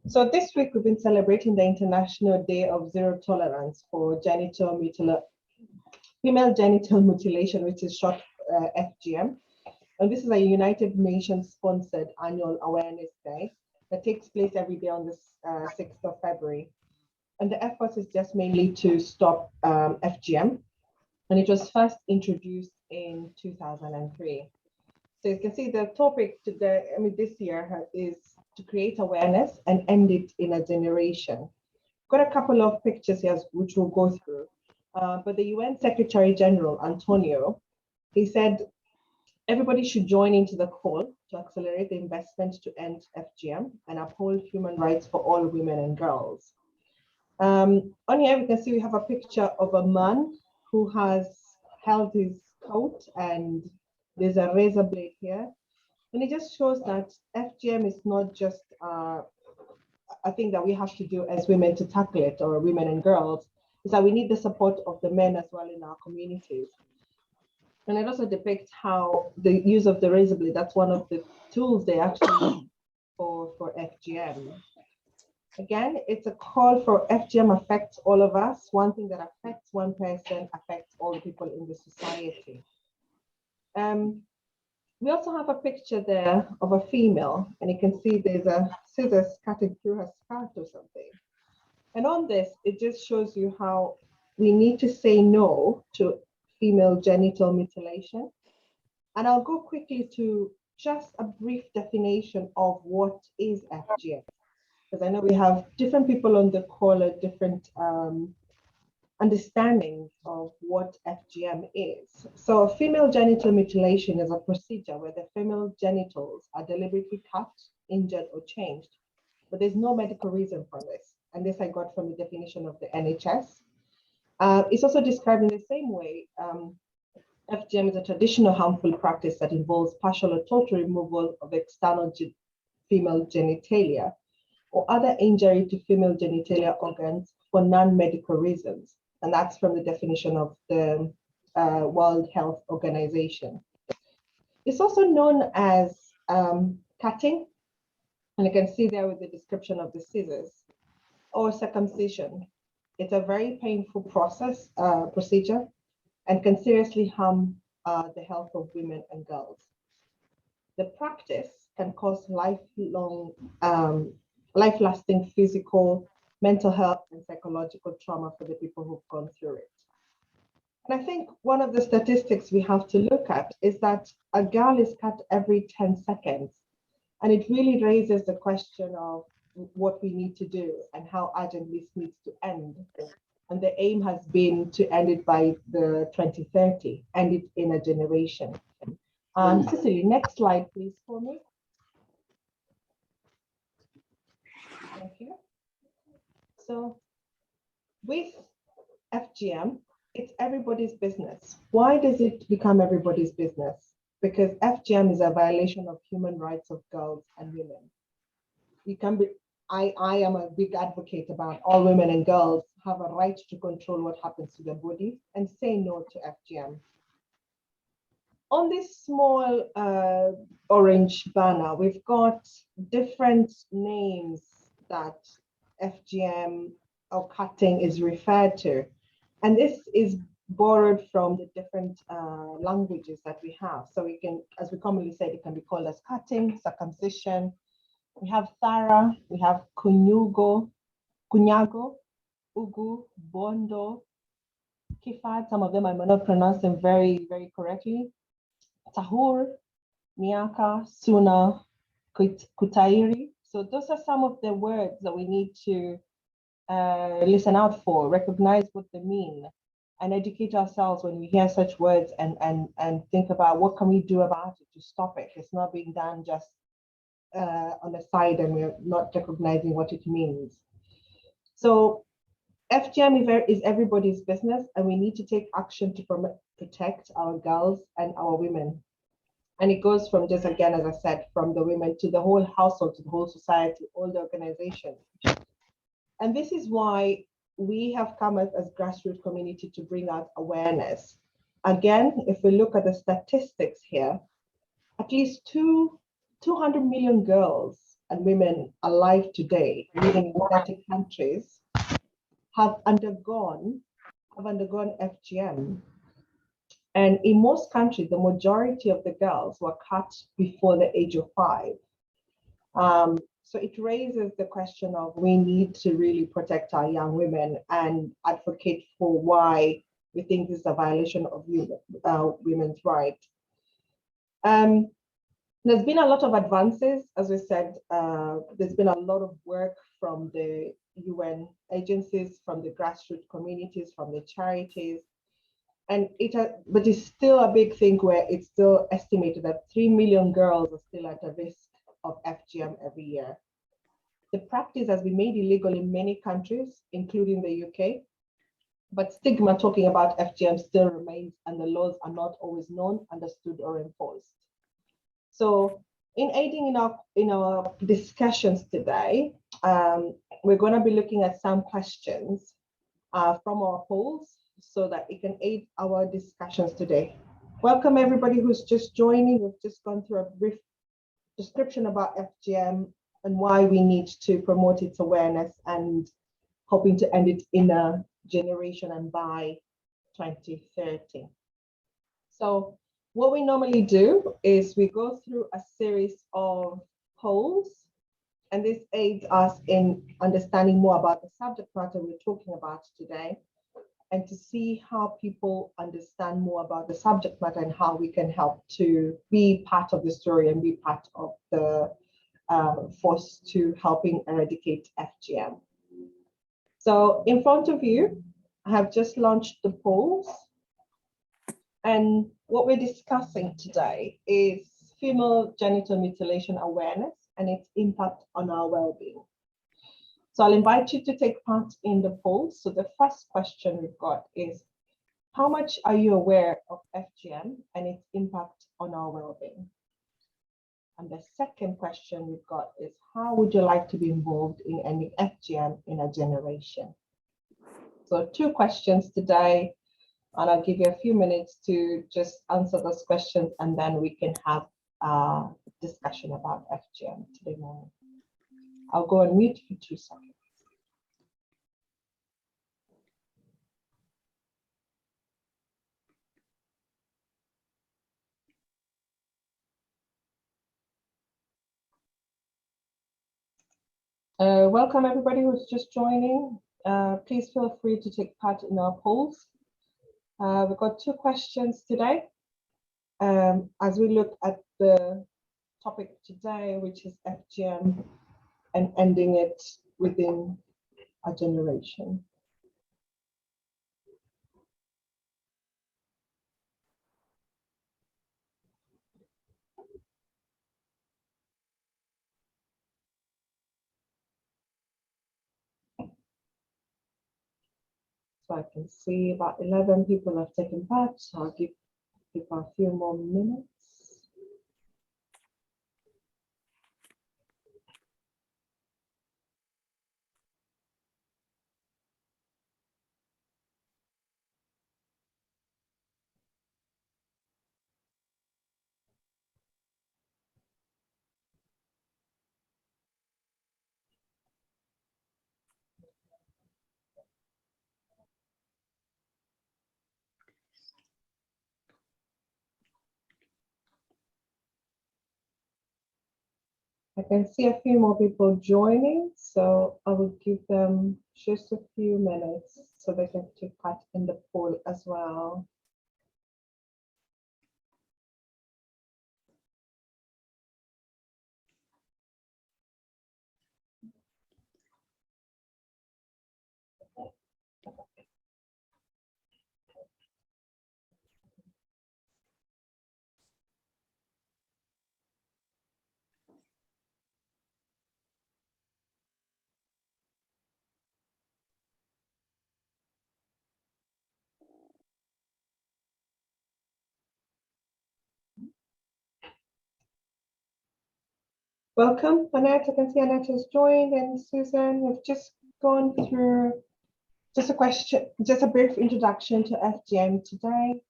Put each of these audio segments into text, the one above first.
So this week we've been celebrating the International Day of Zero Tolerance for female genital mutilation, which is short FGM. And this is a United Nations sponsored annual awareness day that takes place every day on the 6th of February. And the effort is just mainly to stop FGM. And it was first introduced in 2003. So you can see the topic today, this year is to create awareness and end it in a generation. Got a couple of pictures here which we'll go through. But the UN Secretary General, Antonio, he said, everybody should join into the call to accelerate the investment to end FGM and uphold human rights for all women and girls. On here, we can see we have a picture of a man who has held his coat, and there's a razor blade here. And it just shows that FGM is not just a thing that we have to do as women to tackle it, or women and girls, is that we need the support of the men as well in our communities. And it also depicts how the use of the razor blade, that's one of the tools they actually use for FGM. Again, it's a call for FGM affects all of us. One thing that affects one person affects all the people in the society. We also have a picture there of a female, and you can see there's a scissors cutting through her skirt or something. And on this, it just shows you how we need to say no to female genital mutilation. And I'll go quickly to just a brief definition of what is FGM, because I know we have different people on the call at different understandings of what FGM is. So female genital mutilation is a procedure where the female genitals are deliberately cut, injured, or changed, but there's no medical reason for this. And this I got from the definition of the NHS. It's also described in the same way. FGM is a traditional harmful practice that involves partial or total removal of external female genitalia or other injury to female genitalia organs for non-medical reasons. And that's from the definition of the World Health Organization. It's also known as cutting, and you can see there with the description of the scissors, or circumcision. It's a very painful procedure, and can seriously harm the health of women and girls. The practice can cause life-lasting physical, mental health, and psychological trauma for the people who've gone through it. And I think one of the statistics we have to look at is that a girl is cut every 10 seconds. And it really raises the question of what we need to do and how urgent this needs to end. And the aim has been to end it by the 2030, end it in a generation. Cicely, next slide, please, for me. Thank you. So with FGM, it's everybody's business. Why does it become everybody's business? Because FGM is a violation of human rights of girls and women. You can be, I am a big advocate about all women and girls have a right to control what happens to their bodies and say no to FGM. On this small orange banner, we've got different names that FGM or cutting is referred to. And this is borrowed from the different languages that we have. So we can, as we commonly say, it can be called as cutting, circumcision. We have Thara, we have Kunyago, Ugu, Bondo, Kifad. Some of them I may not pronounce them very, very correctly. Tahur, Miaka, Suna, Kutairi. So those are some of the words that we need to listen out for, recognize what they mean, and educate ourselves when we hear such words and think about what can we do about it to stop it. It's not being done just on the side and we're not recognizing what it means. So FGM is everybody's business, and we need to take action to protect our girls and our women. And it goes from just, again, as I said, from the women to the whole household, to the whole society, all the organizations. And this is why we have come as grassroots community to bring out awareness. Again, if we look at the statistics here, at least 200 million girls and women alive today living in 30 countries have undergone FGM. And in most countries, the majority of the girls were cut before the age of 5. So it raises the question of we need to really protect our young women and advocate for why we think this is a violation of women's rights. There's been a lot of advances, as we said. There's been a lot of work from the UN agencies, from the grassroots communities, from the charities. And but it's still a big thing where it's still estimated that 3 million girls are still at a risk of FGM every year. The practice has been made illegal in many countries, including the UK, but stigma talking about FGM still remains, and the laws are not always known, understood, or enforced. So in aiding in our discussions today, we're going to be looking at some questions from our polls so that it can aid our discussions today. Welcome everybody who's just joining. We've just gone through a brief description about FGM and why we need to promote its awareness and hoping to end it in a generation and by 2030. So what we normally do is we go through a series of polls, and this aids us in understanding more about the subject matter we're talking about today, and to see how people understand more about the subject matter and how we can help to be part of the story and be part of the force to helping eradicate FGM. So in front of you, I have just launched the polls. And what we're discussing today is female genital mutilation awareness and its impact on our well-being. So I'll invite you to take part in the poll. So the first question we've got is, how much are you aware of FGM and its impact on our well-being? And the second question we've got is, how would you like to be involved in ending FGM in a generation? So 2 questions today, and I'll give you a few minutes to just answer those questions, and then we can have a discussion about FGM today morning. I'll go on mute for 2 seconds. Welcome everybody who's just joining. Please feel free to take part in our polls. We've got 2 questions today as we look at the topic today, which is FGM and ending it within a generation. So I can see about 11 people have taken part, so I'll give people a few more minutes. I can see a few more people joining, so I will give them just a few minutes so they can take part in the poll as well. Welcome, Annette. I can see Annette has joined, and Susan. We've just gone through just a brief introduction to FGM today,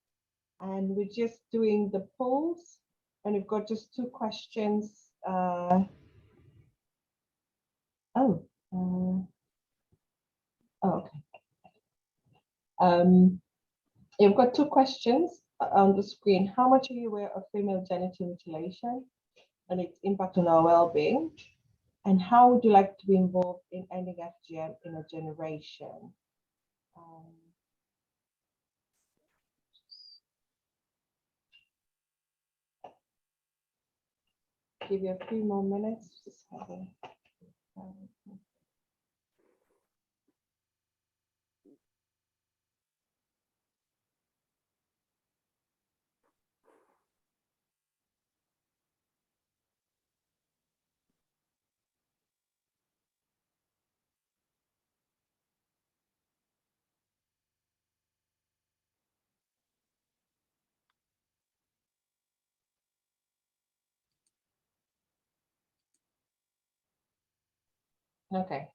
and we're just doing the polls, and we've got just 2 questions Oh, okay. You've got two questions on the screen. How much are you aware of female genital mutilation and its impact on our well-being? And how would you like to be involved in ending FGM in a generation? Give you a few more minutes. Just having, okay,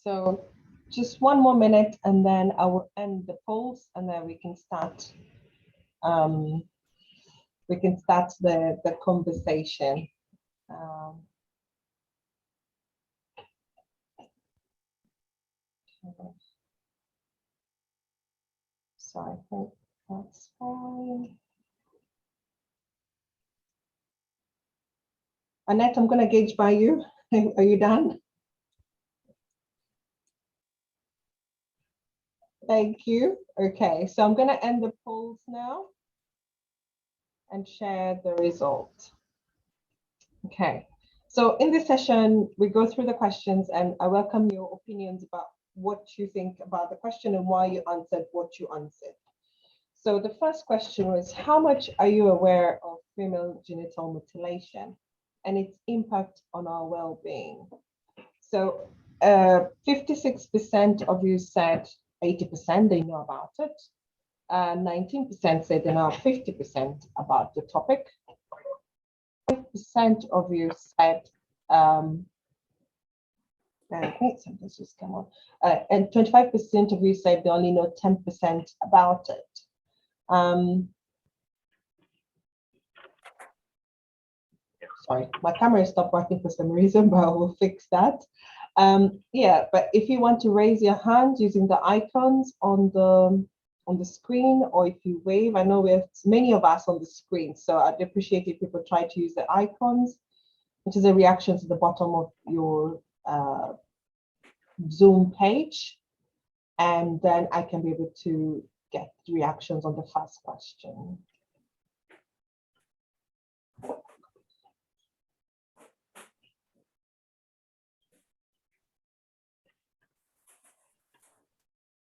so just one more minute and then I will end the polls and then we can start the conversation. So I think that's fine. Annette, I'm going to gauge by you. Are you done? Thank you. Okay, so I'm going to end the polls now and share the result. Okay, so in this session, we go through the questions and I welcome your opinions about what you think about the question and why you answered what you answered. So the first question was, how much are you aware of female genital mutilation and its impact on our well-being? So 56% of you said 80% they know about it. 19% said they know 50% about the topic. 5% of you said, something's just come on, and 25% of you said they only know 10% about it. Sorry, my camera stopped working for some reason, but I will fix that. Yeah, but if you want to raise your hand using the icons on the screen, or if you wave, I know we have many of us on the screen, so I'd appreciate if people try to use the icons, which is a reaction to the bottom of your Zoom page, and then I can be able to get reactions on the first question.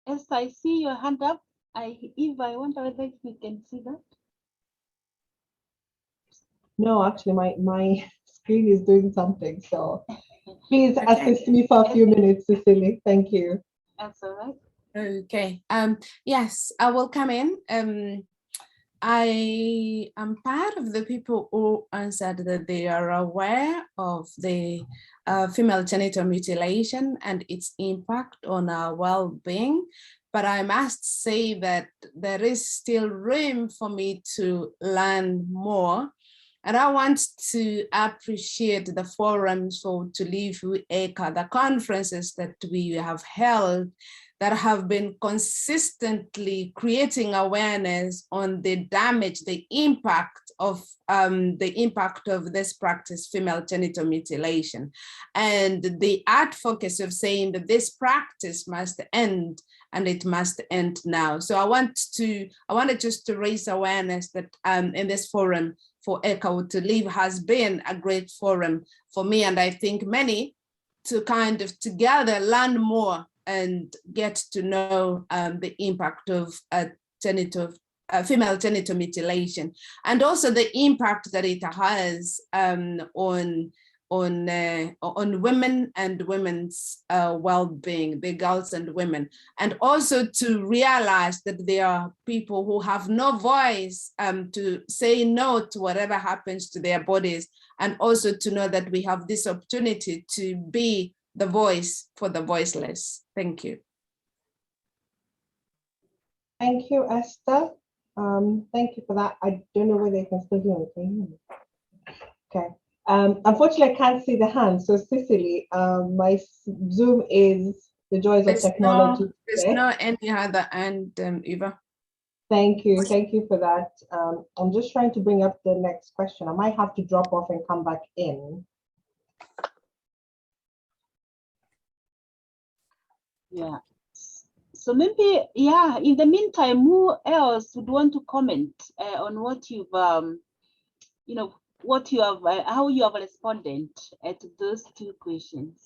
Yes, I see your hand up. Eva, I wonder whether you can see that. No, actually, my screen is doing something, so please assist me for a few minutes, Cecily. Thank you. That's all right. Okay. Yes, I will come in. I am part of the people who answered that they are aware of the female genital mutilation and its impact on our well-being. But I must say that there is still room for me to learn more. And I want to appreciate the forums for To Live with ECA, the conferences that we have held that have been consistently creating awareness on the damage, the impact of this practice, female genital mutilation, and the advocacy of saying that this practice must end and it must end now. So I wanted just to raise awareness that in this forum for ECA To Live has been a great forum for me, and I think many, to kind of together learn more and get to know the impact of female genital mutilation, and also the impact that it has on women and women's well-being, the girls and women, and also to realize that there are people who have no voice to say no to whatever happens to their bodies, and also to know that we have this opportunity to be the voice for the voiceless. Thank you. Thank you, Esther. Thank you for that. I don't know whether you can still hear me. Okay. Unfortunately, I can't see the hand. So Cicely, my Zoom is the joys of technology. There's no any other hand, Eva. Thank you for that. I'm just trying to bring up the next question. I might have to drop off and come back in. Yeah. So maybe, yeah, in the meantime, who else would want to comment on what you've, you know, what you have, how you have responded to those two questions?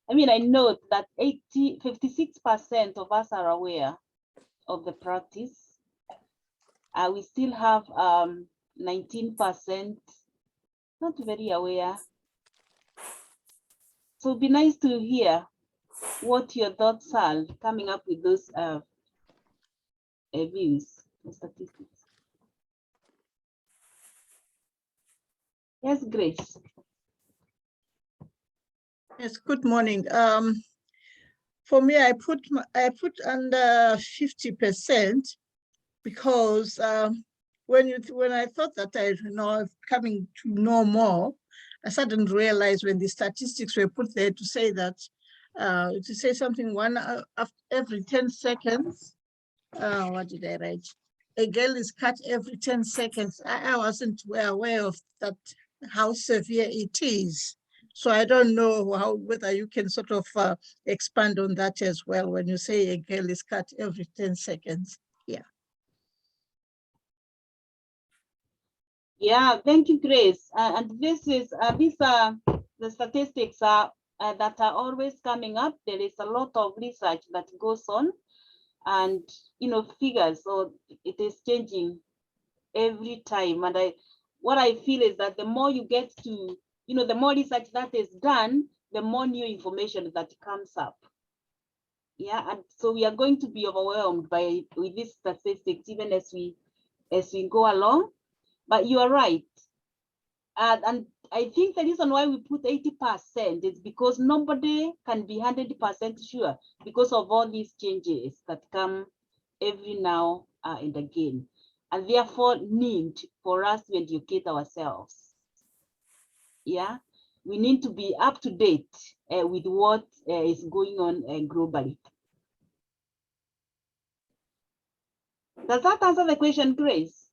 I mean, I know that 56% of us are aware of the practice. We still have 19% not very aware. So it'd be nice to hear what your thoughts are coming up with those views and statistics. Yes, Grace. Yes, good morning. For me, I put under 50% because when I thought that I coming to know more, I suddenly realized when the statistics were put there to say that to say something every 10 seconds. What did I write? A girl is cut every 10 seconds. I wasn't aware of that, how severe it is. So I don't know whether you can sort of expand on that as well when you say a girl is cut every 10 seconds. Yeah. Yeah, thank you, Grace. And this is these are the statistics that are always coming up. There is a lot of research that goes on, and figures. So it is changing every time. And what I feel is that the more you get to, the more research that is done, the more new information that comes up. Yeah, and so we are going to be overwhelmed with these statistics even as we go along. But you are right. And I think the reason why we put 80% is because nobody can be 100% sure because of all these changes that come every now and again, and therefore need for us to educate ourselves. Yeah, we need to be up to date with what is going on globally. Does that answer the question, Grace?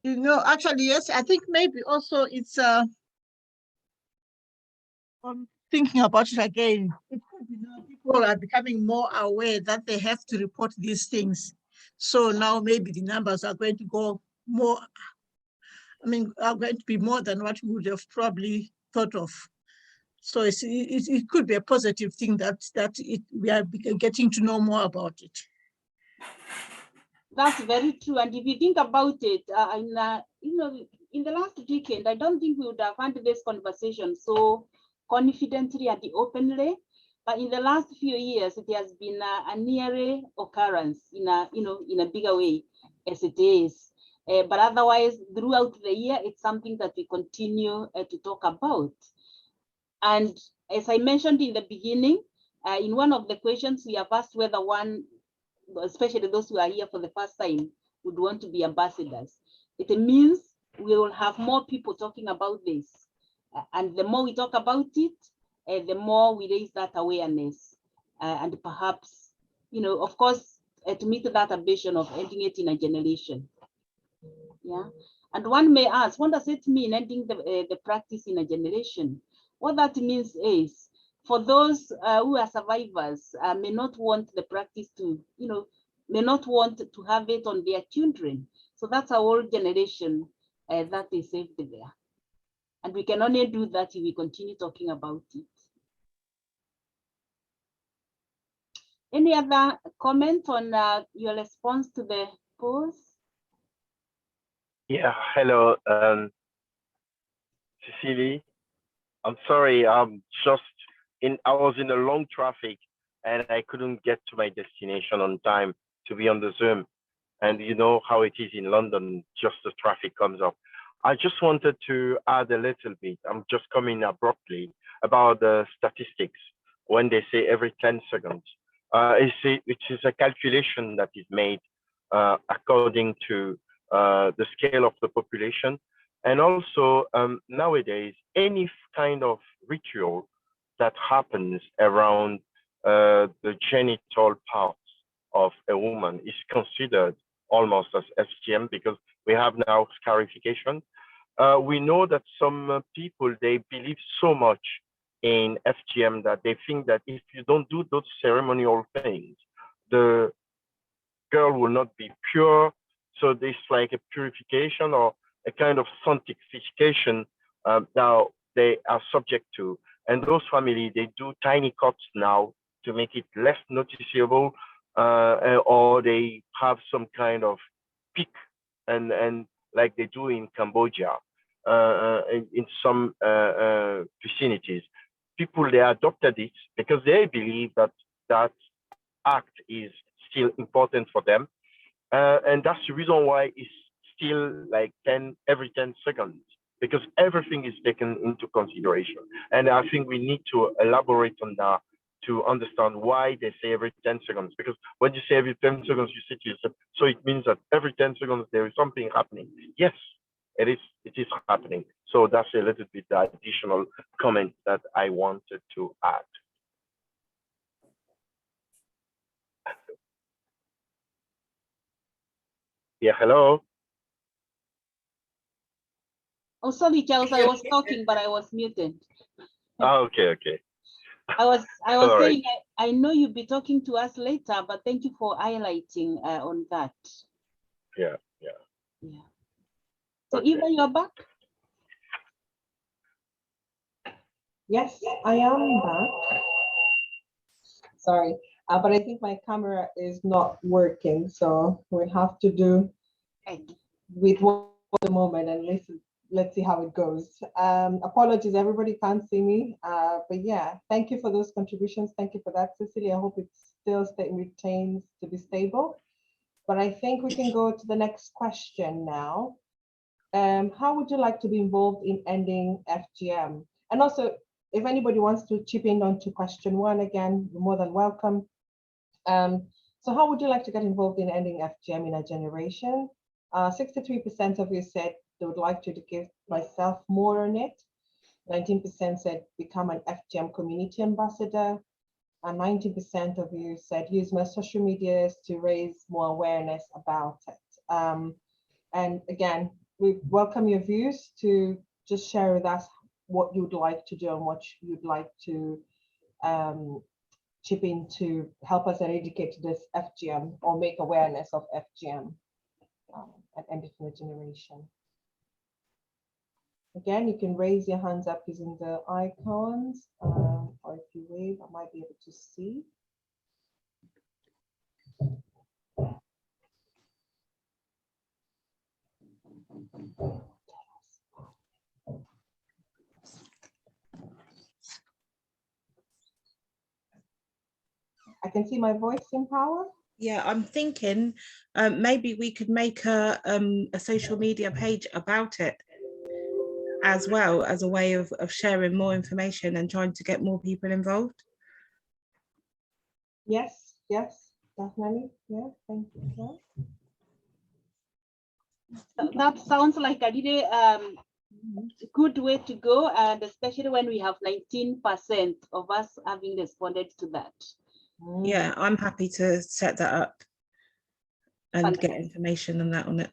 Actually, yes, I think maybe also it's I'm thinking about it again. People are becoming more aware that they have to report these things. So now maybe the numbers are going to go more, are going to be more than what we would have probably thought of. So it could be a positive thing that we are getting to know more about it. That's very true. And if you think about it, in the last decade, I don't think we would have had this conversation so confidently and openly. But in the last few years, it has been a near occurrence in a bigger way as it is. But otherwise, throughout the year, it's something that we continue to talk about. And as I mentioned in the beginning, in one of the questions, we have asked whether one, especially those who are here for the first time, would want to be ambassadors. It means we will have more people talking about this. And the more we talk about it, the more we raise that awareness. And perhaps, of course, to meet that ambition of ending it in a generation. Yeah. And one may ask, what does it mean ending the practice in a generation? What that means is, for those who are survivors, may not want the practice to, may not want to have it on their children. So that's a whole generation that is saved there. And we can only do that if we continue talking about it. Any other comment on your response to the post? Yeah, hello, Cecily. I'm sorry, I was in a long traffic and I couldn't get to my destination on time to be on the Zoom. And you know how it is in London, just the traffic comes up. I just wanted to add a little bit. I'm just coming abruptly about the statistics when they say every 10 seconds. It is a calculation that is made according to the scale of the population. And also nowadays, any kind of ritual that happens around the genital parts of a woman is considered almost as FGM, because we have now scarification. We know that some people, they believe so much in FGM that they think that if you don't do those ceremonial things, the girl will not be pure. So there's like a purification or a kind of sanctification now they are subject to. And those families, they do tiny cuts now to make it less noticeable, or they have some kind of peak, and like they do in Cambodia, in some vicinities. People, they adopted it because they believe that that act is still important for them. And that's the reason why it's still like every 10 seconds, because everything is taken into consideration. And I think we need to elaborate on that to understand why they say every 10 seconds. Because when you say every 10 seconds, you say to yourself, so it means that every 10 seconds there is something happening. Yes, it is happening. So that's a little bit the additional comment that I wanted to add. Yeah, hello. Oh, sorry, Charles, I was talking, but I was muted. Oh, okay. I was All saying, right. I know you'll be talking to us later, but thank you for highlighting on that. Yeah. So Okay. Eva, you're back? Yes, I am back. Sorry, but I think my camera is not working, so we have to do with one for the moment, and let's see how it goes. Apologies, everybody can't see me, but yeah, thank you for those contributions. Thank you for that, Cecily. I hope it still retains to be stable. But I think we can go to the next question now. How would you like to be involved in ending FGM? And also, if anybody wants to chip in onto question 1 again, you're more than welcome. So how would you like to get involved in ending FGM in a generation? 63% of you said they would like to give myself more on it. 19% said become an FGM community ambassador. And 90% of you said use my social medias to raise more awareness about it. And again, we welcome your views to just share with us what you'd like to do and what you'd like to chip in to help us eradicate this FGM or make awareness of FGM and end it in a generation. Again, you can raise your hands up using the icons, or if you wave, I might be able to see. I can see my voice in power. Yeah, I'm thinking maybe we could make a social media page about it as well, as a way of sharing more information and trying to get more people involved. Yes, definitely. Yeah, thank you. That sounds like a really good way to go, and especially when we have 19% of us having responded to that. Yeah, I'm happy to set that up and Fantastic. get information on that on it.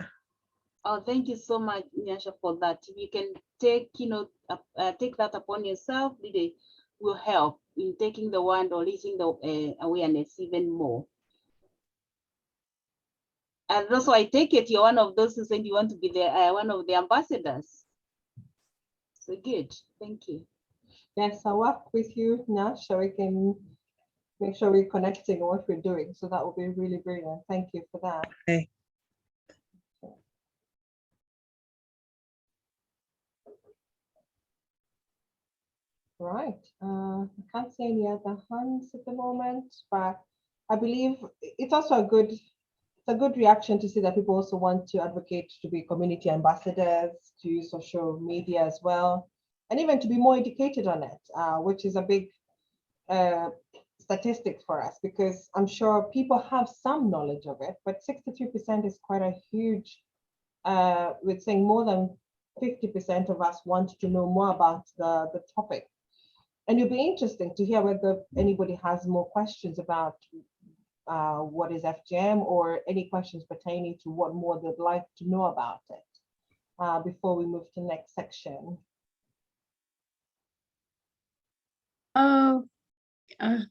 Oh, thank you so much, Nisha, for that. If you can take, take that upon yourself, it will help in taking the wand or raising the awareness even more. And also, I take it you're one of those who said you want to be one of the ambassadors. So good, thank you. Yes, I'll work with you now so we can make sure we're connecting on what we're doing. So that will be really brilliant. Thank you for that. Okay. Right. I can't see any other hands at the moment, but I believe it's also a good reaction to see that people also want to advocate to be community ambassadors, to use social media as well, and even to be more educated on it, which is a big statistics for us, because I'm sure people have some knowledge of it, but 63% is quite a huge, we're saying more than 50% of us want to know more about the topic. And it'll be interesting to hear whether anybody has more questions about what is FGM, or any questions pertaining to what more they'd like to know about it before we move to the next section.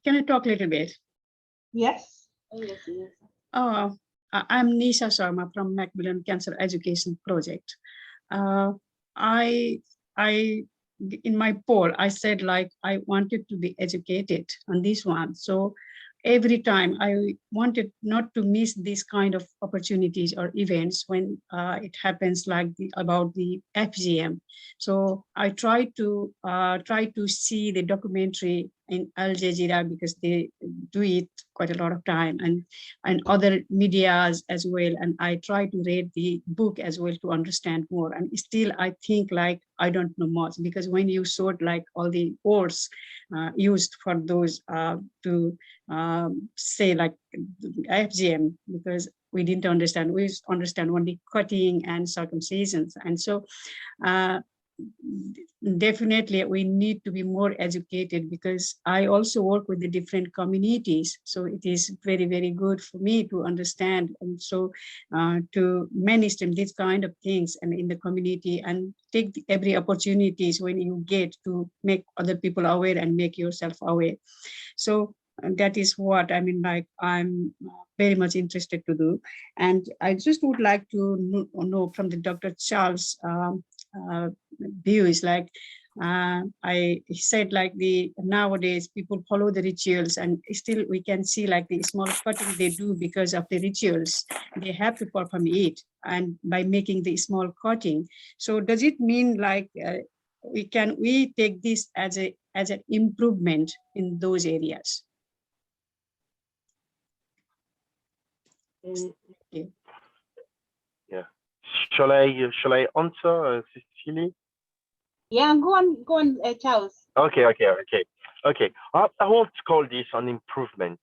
Can I talk a little bit? Yes. Oh, yes, yes. I'm Nisha Sharma from Macbeth Cancer Education Project. I in my poll, I said like I wanted to be educated on this one. So every time I wanted not to miss these kind of opportunities or events when it happens, like about the FGM. So I try to see the documentary in Al Jazeera, because they do it quite a lot of time, and other medias as well. And I try to read the book as well to understand more. And still, I think like I don't know much, because when you sort like all the words used for those to say like FGM, because we didn't understand. We understand only cutting and circumcisions, and so definitely we need to be more educated, because I also work with the different communities. So it is very, very good for me to understand, and so to mainstream these kind of things and in the community, and take every opportunities when you get to make other people aware and make yourself aware. So that is what I mean, like I'm very much interested to do. And I just would like to know from the Dr. Charles view is like, I said like nowadays people follow the rituals, and still we can see like the small cutting they do because of the rituals. They have to perform it, and by making the small cutting. So does it mean like we take this as an improvement in those areas? Okay. Yeah. Shall I answer, Cecily? Yeah, go on, Charles. Okay. I won't call this an improvement.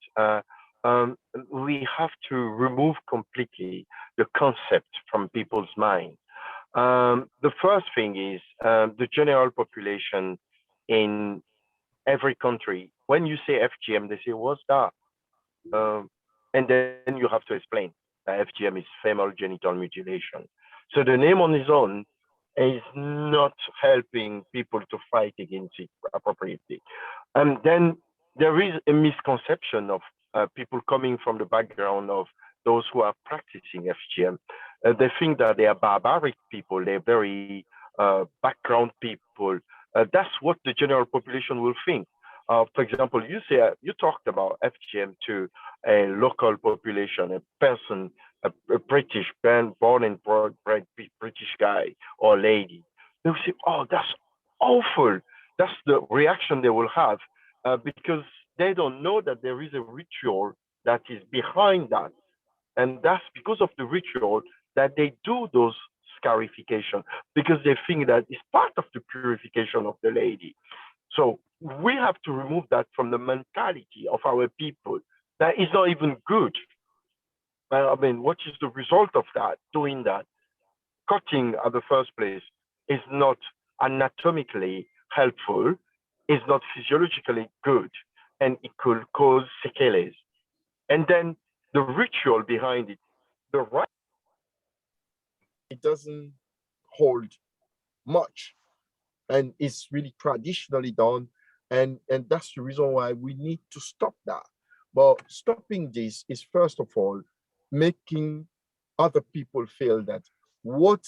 We have to remove completely the concept from people's mind. The first thing is the general population in every country. When you say FGM, they say, "What's that?" And then you have to explain that FGM is female genital mutilation. So the name on its own is not helping people to fight against it appropriately. And then there is a misconception of people coming from the background of those who are practicing FGM. They think that they are barbaric people, they're very background people. That's what the general population will think. For example, you talked about FGM to a local population, a person, a British born and bred British guy or lady. They will say, "Oh, that's awful." That's the reaction they will have because they don't know that there is a ritual that is behind that, and that's because of the ritual that they do those scarification, because they think that it's part of the purification of the lady. So we have to remove that from the mentality of our people. That is not even good. I mean, what is the result of that? Doing that, cutting at the first place is not anatomically helpful, is not physiologically good, and it could cause sequelae. And then the ritual behind it, the right, it doesn't hold much, and it's really traditionally done, and that's the reason why we need to stop that. But stopping this is first of all making other people feel that what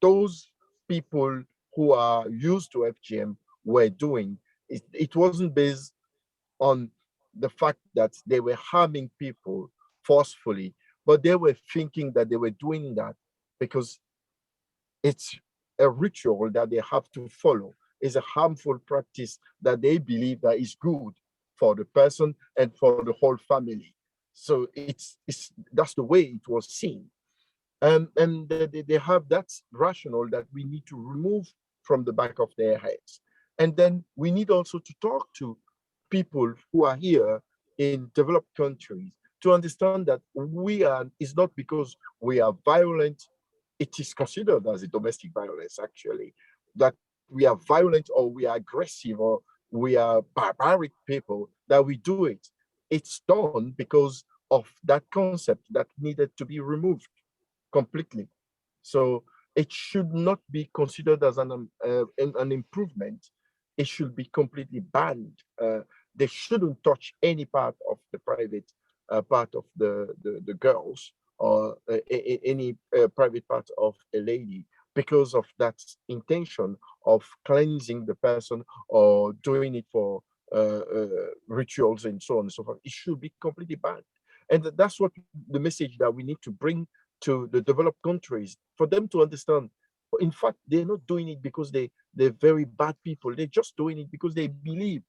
those people who are used to FGM were doing, it wasn't based on the fact that they were harming people forcefully, but they were thinking that they were doing that because it's a ritual that they have to follow. It's a harmful practice that they believe that is good for the person and for the whole family. So that's the way it was seen. And they have that rationale that we need to remove from the back of their heads. And then we need also to talk to people who are here in developed countries to understand that it's not because we are violent, it is considered as a domestic violence, actually, that we are violent or we are aggressive or we are barbaric people, that we do it. It's done because of that concept that needed to be removed completely. So it should not be considered as an improvement. It should be completely banned. They shouldn't touch any part of the private part of the girls or any private part of a lady because of that intention of cleansing the person or doing it for rituals and so on and so forth. It should be completely banned. And that's what the message that we need to bring to the developed countries for them to understand. In fact, they're not doing it because they're very bad people. They're just doing it because they believe.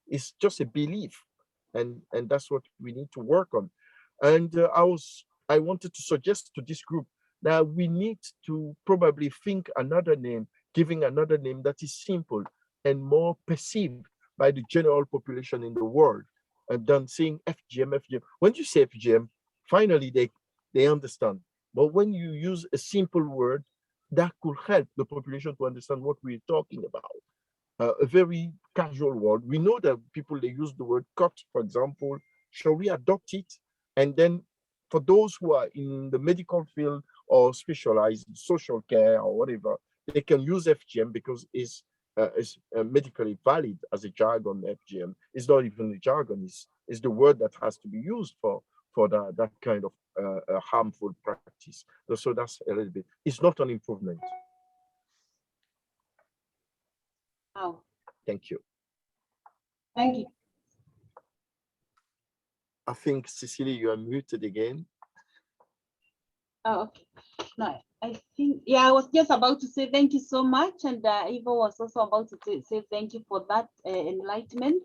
It's just a belief. And that's what we need to work on. And I wanted to suggest to this group that we need to probably think another name, giving another name that is simple and more perceived by the general population in the world, than saying FGM. When you say FGM, finally they understand. But when you use a simple word, that could help the population to understand what we're talking about. A very casual word. We know that people, they use the word cut, for example. Shall we adopt it? And then for those who are in the medical field or specialized in social care or whatever, they can use FGM because it's medically valid as a jargon. FGM is not even a jargon, it's the word that has to be used for that kind of harmful practice. So that's a little bit, it's not an improvement. Oh, Thank you. thank you. I think, Cecilia, you are muted again. Oh, okay. No, I think, yeah, I was just about to say thank you so much. And Eva was also about to say thank you for that enlightenment.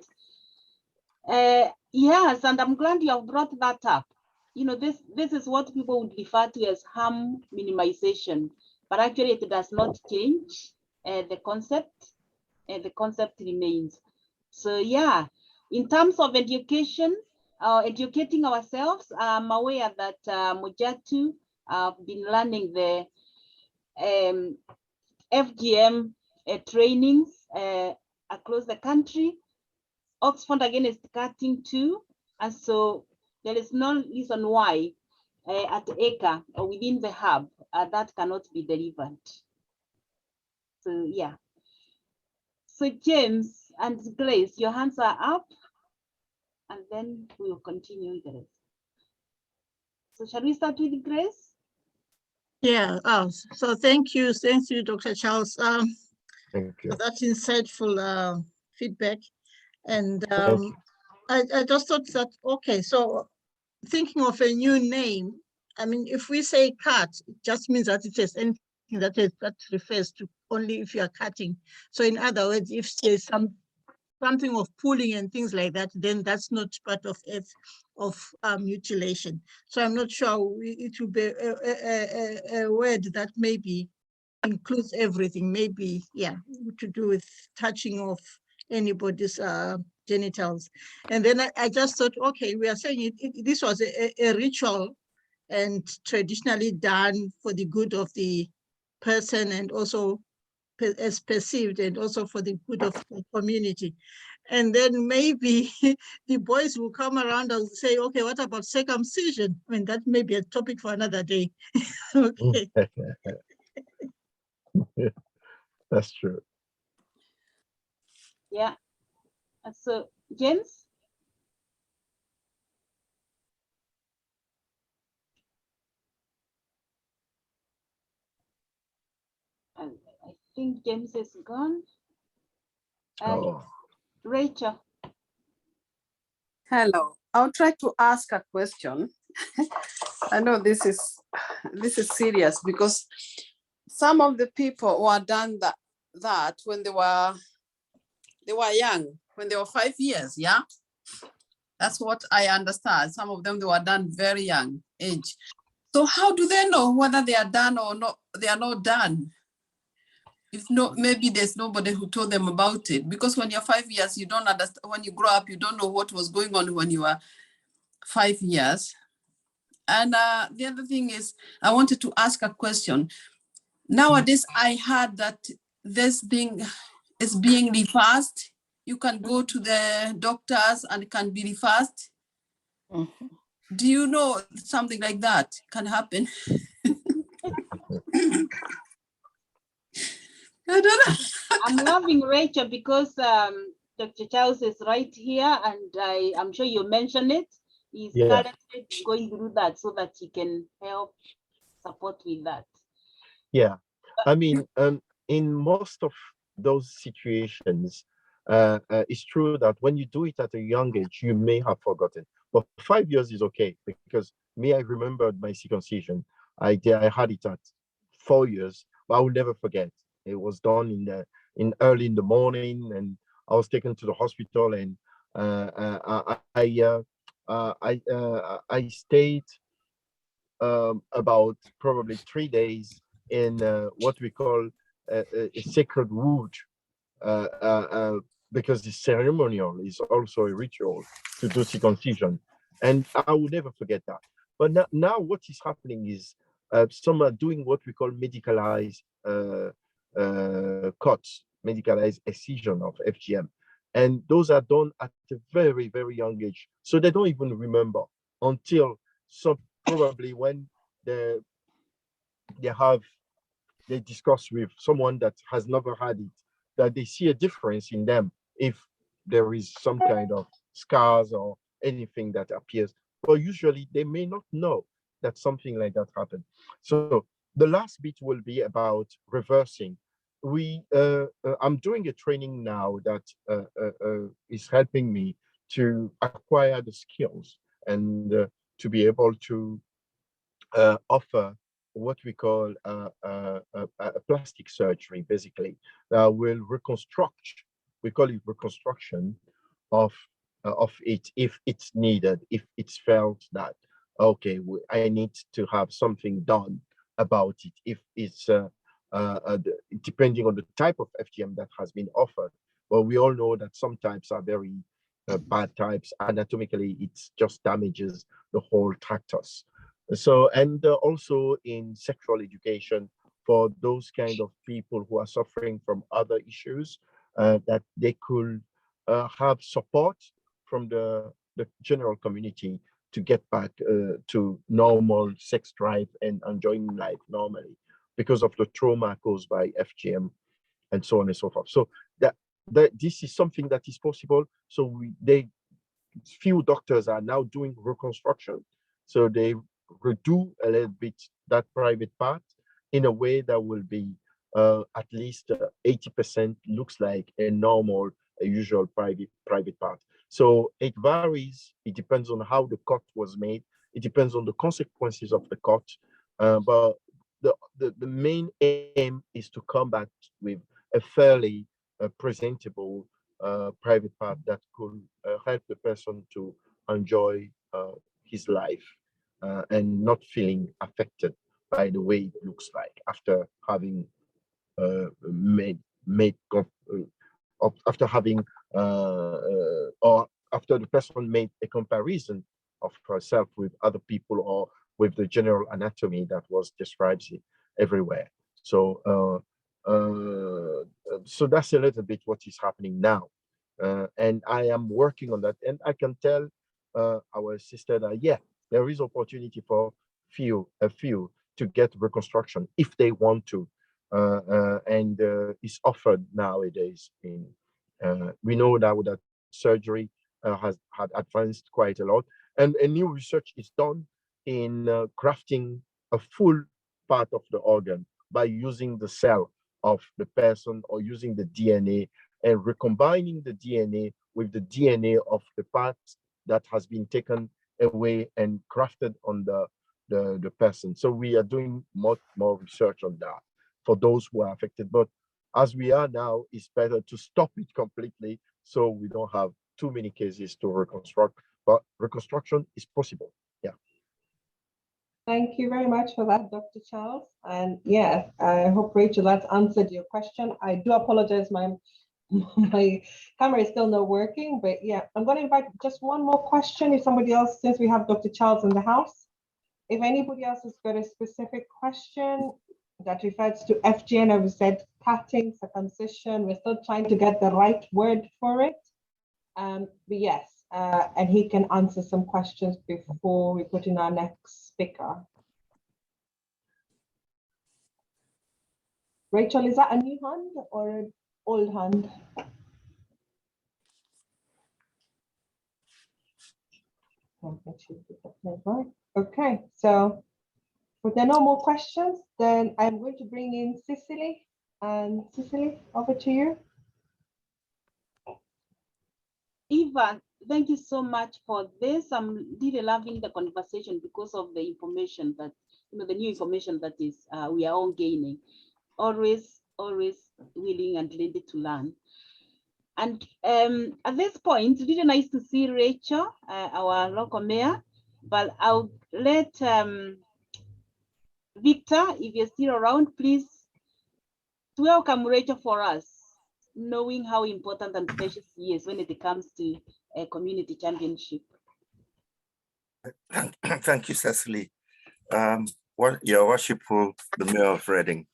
Yes, and I'm glad you have brought that up. You know, this is what people would refer to as harm minimization, but actually it does not change the concept. The concept remains. So yeah, in terms of education, educating ourselves, I'm aware that Mujatu have been learning the FGM trainings across the country. Oxford again is starting too, and so there is no reason why at ACA or within the hub that cannot be delivered. So yeah. So James and Grace, your hands are up, and then we will continue with the rest. So shall we start with Grace? Yeah, so thank you, Dr. Charles, Thank you. for that insightful feedback. And Thank you. I just thought that, okay, so thinking of a new name, I mean, if we say cut, it just means that it is anything that refers to only if you are cutting. So in other words, if there's something of pulling and things like that, then that's not part of mutilation. So I'm not sure it will be a word that maybe includes everything, maybe, yeah, to do with touching of anybody's genitals. And then I just thought, okay, we are saying this was a ritual and traditionally done for the good of the person and also as perceived and also for the good of the community. And then maybe the boys will come around and say, okay, what about circumcision? I mean, that may be a topic for another day. Okay. That's true. Yeah. So James? And I think James is gone. And Rachel. Hello, I'll try to ask a question. I know this is serious because some of the people who are done that when they were young, when they were 5 years, yeah? That's what I understand. Some of them, they were done very young age. So how do they know whether they are done or not? They are not done. if no, maybe there's nobody who told them about it, because when you're 5 years, you don't understand. When you grow up, you don't know what was going on when you were 5 years. And the other thing is, I wanted to ask a question. Nowadays, I heard that this thing is being reversed. You can go to the doctors and it can be reversed. Do you know something like that can happen? I don't know. I'm loving Rachel because Dr. Charles is right here, and I'm sure you mentioned it. He's currently going through that so that he can help support with that. Yeah, I mean, in most of those situations, it's true that when you do it at a young age, you may have forgotten. But 5 years is okay, because me, I remembered my circumcision. I had it at 4 years, but I will never forget. It was done in early in the morning, and I was taken to the hospital, and I stayed about probably 3 days in what we call a sacred wood, uh, uh, uh, because the ceremonial is also a ritual to do circumcision. And I will never forget that. But now what is happening is some are doing what we call medicalized cuts, medicalized excision of FGM. And those are done at a very, very young age. So they don't even remember until some probably when they they discuss with someone that has never had it, that they see a difference in them if there is some kind of scars or anything that appears. But usually they may not know that something like that happened. So the last bit will be about reversing. I'm doing a training now that is helping me to acquire the skills and to be able to offer what we call a plastic surgery, basically, that will reconstruct, we call it reconstruction of it if it's needed, if it's felt that, okay, I need to have something done about it, if it's depending on the type of FGM that has been offered. Well, we all know that some types are very bad types. Anatomically, it just damages the whole tractus. So, and also in sexual education for those kind of people who are suffering from other issues, that they could have support from the general community to get back to normal sex drive and enjoying life normally because of the trauma caused by FGM and so on and so forth. So that this is something that is possible. So few doctors are now doing reconstruction. So they redo a little bit that private part in a way that will be at least 80% looks like a normal, a usual private part. So it varies. It depends on how the cut was made. It depends on the consequences of the cut. But the main aim is to come back with a fairly presentable private part that could help the person to enjoy his life and not feeling affected by the way it looks like after having after having or after the person made a comparison of herself with other people or with the general anatomy that was described everywhere. So that's a little bit what is happening now. And I am working on that. And I can tell our sister that, yeah, there is opportunity for a few to get reconstruction if they want to. And it's offered nowadays. We know now that surgery had advanced quite a lot. And a new research is done in crafting a full part of the organ by using the cell of the person or using the DNA and recombining the DNA with the DNA of the part that has been taken away and crafted on the person. So we are doing more research on that for those who are affected. But as we are now, it's better to stop it completely so we don't have too many cases to reconstruct. But reconstruction is possible. Yeah. Thank you very much for that, Dr. Charles. And yeah, I hope, Rachel, that's answered your question. I do apologize, my camera is still not working, but yeah, I'm going to invite just one more question if somebody else, since we have Dr. Charles in the house. If anybody else has got a specific question that refers to FGM, as we said, cutting, circumcision, we're still trying to get the right word for it. But yes, and he can answer some questions before we put in our next speaker. Rachel, is that a new hand or an old hand? Okay, so if there are no more questions, then I'm going to bring in Cicely. And Cicely, over to you. Eva, thank you so much for this. I'm really loving the conversation because of the information that, the new information that is we are all gaining. Always willing and ready to learn. And at this point, it's really nice to see Rachel, our local mayor, but I'll let Victor, if you're still around, please welcome Rachel for us, knowing how important and precious he is when it comes to a community championship. Thank you, Cecily. Your worshipful, the Mayor of Reading,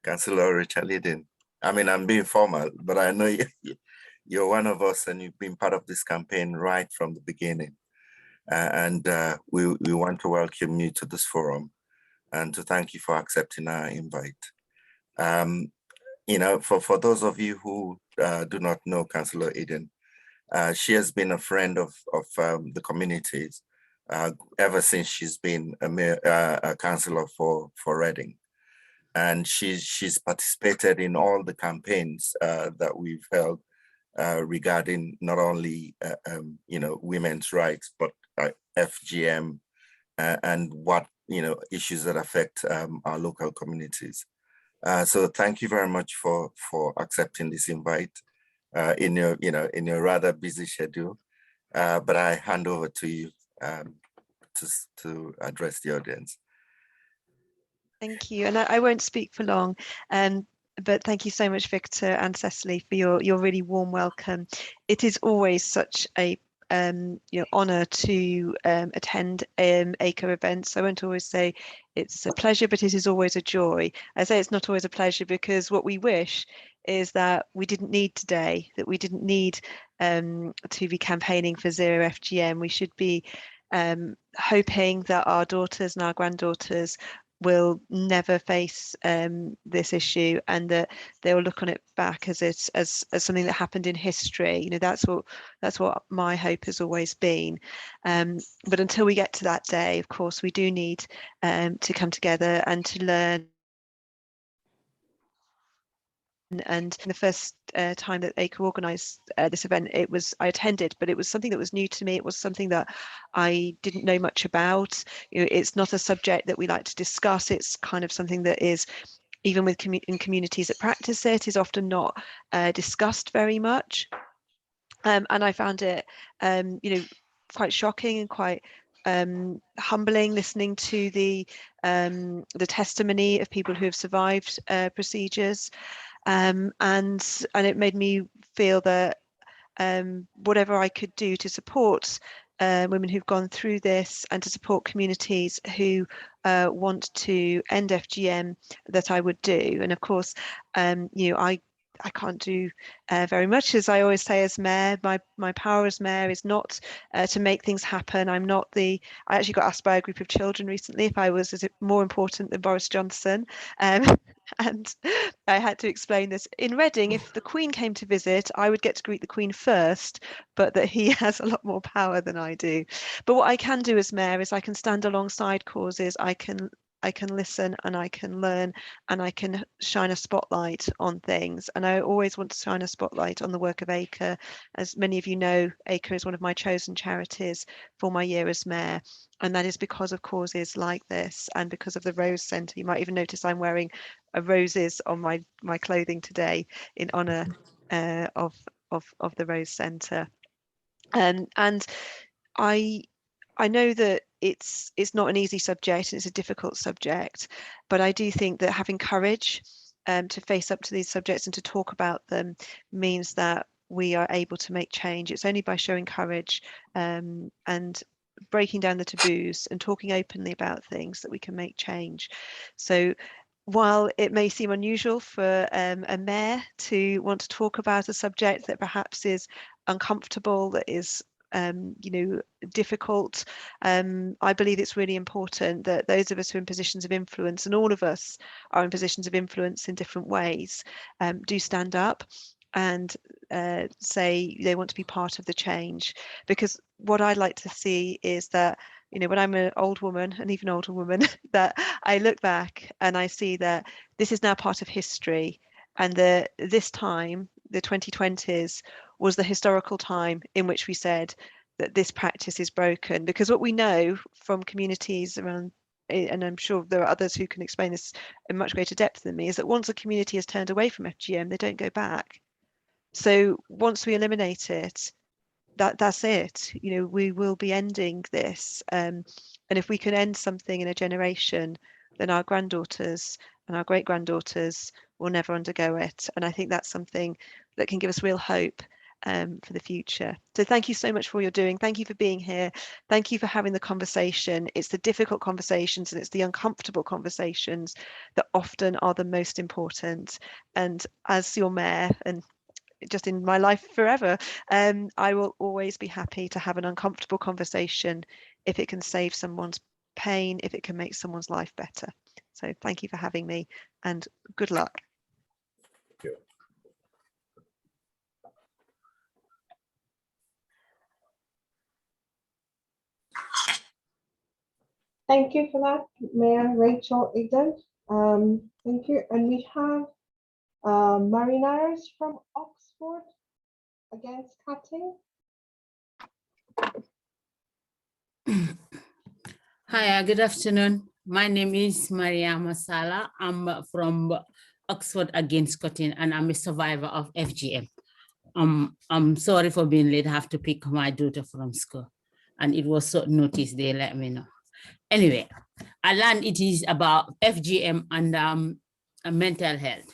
Councillor Rachel Eden. I mean, I'm being formal, but I know you're one of us and you've been part of this campaign right from the beginning. We want to welcome you to this forum and to thank you for accepting our invite. For those of you who do not know Councillor Eden, she has been a friend of the communities ever since she's been a councillor for Reading. And she's participated in all the campaigns that we've held regarding not only women's rights, but FGM and what issues that affect our local communities. So thank you very much for accepting this invite in your rather busy schedule. But I hand over to you to address the audience. Thank you, and I won't speak for long, but thank you so much, Victor and Cecily, for your really warm welcome. It is always such a honour to attend ACRE events. I won't always say it's a pleasure, but it is always a joy. I say it's not always a pleasure because what we wish is that we didn't need today, that we didn't need to be campaigning for zero FGM. We should be hoping that our daughters and our granddaughters will never face this issue, and that they will look on it back as something that happened in history. That's what my hope has always been. But until we get to that day, of course, we do need to come together and to learn. And the first time that ACRE organised this event, I attended, but it was something that was new to me. It was something that I didn't know much about. It's not a subject that we like to discuss. It's kind of something that is, even in communities that practice it, is often not discussed very much. And I found it, quite shocking and quite humbling listening to the testimony of people who have survived procedures. And it made me feel that whatever I could do to support women who've gone through this and to support communities who want to end FGM, that I would do. And of course, I can't do very much, as I always say as mayor. My power as mayor is not to make things happen. I actually got asked by a group of children recently if I was more important than Boris Johnson. And I had to explain this. In Reading, if the Queen came to visit, I would get to greet the Queen first, but that he has a lot more power than I do. But what I can do as mayor is I can stand alongside causes. I can listen and I can learn and I can shine a spotlight on things. And I always want to shine a spotlight on the work of ACRE. As many of you know, ACRE is one of my chosen charities for my year as mayor. And that is because of causes like this and because of the Rose Centre. You might even notice I'm wearing roses on my clothing today in honour of the Rose Centre. And I know that it's not an easy subject, and it's a difficult subject, but I do think that having courage to face up to these subjects and to talk about them means that we are able to make change. It's only by showing courage and breaking down the taboos and talking openly about things that we can make change. So while it may seem unusual for a mayor to want to talk about a subject that perhaps is uncomfortable, that is difficult, I believe it's really important that those of us who are in positions of influence, and all of us are in positions of influence in different ways, do stand up and say they want to be part of the change. Because what I'd like to see is that, when I'm an old woman, an even older woman, that I look back and I see that this is now part of history, and this time, the 2020s, was the historical time in which we said that this practice is broken. Because what we know from communities around, and I'm sure there are others who can explain this in much greater depth than me, is that once a community has turned away from FGM, they don't go back. So once we eliminate it, that's it. We will be ending this. And if we can end something in a generation, then our granddaughters and our great-granddaughters will never undergo it. And I think that's something that can give us real hope for the future. So thank you so much for what you're doing. Thank you for being here. Thank you for having the conversation. It's the difficult conversations and it's the uncomfortable conversations that often are the most important. And as your mayor, and just in my life forever, I will always be happy to have an uncomfortable conversation if it can save someone's pain, if it can make someone's life better. So thank you for having me, and good luck. Thank you for that, Mayor Rachel Eden. Thank you. And we have Marinaris from Oxford against cutting. Hi, good afternoon. My name is Maria Masala. I'm from Oxford Against Cutting, and I'm a survivor of FGM. I'm sorry for being late. I have to pick my daughter from school, and it was short notice. They let me know. Anyway, I learned it is about FGM and mental health.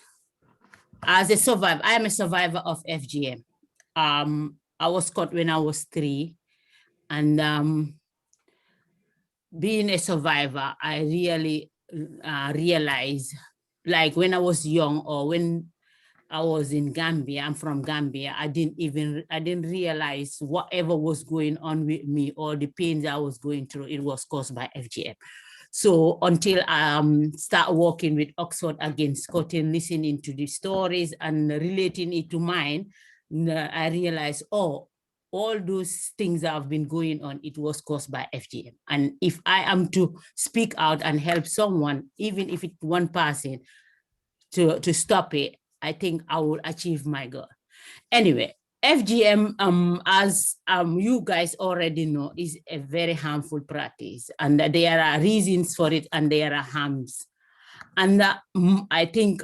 As a survivor, I am a survivor of FGM. I was caught when I was 3, and being a survivor, I really realized, like when I was young or when I was in Gambia, I'm from Gambia, I didn't realize whatever was going on with me or the pains I was going through, it was caused by FGM. So until I start working with Oxford Against Cutting, listening to the stories and relating it to mine, I realized, oh, all those things that have been going on, it was caused by FGM. And if I am to speak out and help someone, even if it's one person, to stop it, I think I will achieve my goal. Anyway, FGM, as you guys already know, is a very harmful practice, and there are reasons for it and there are harms. And I think,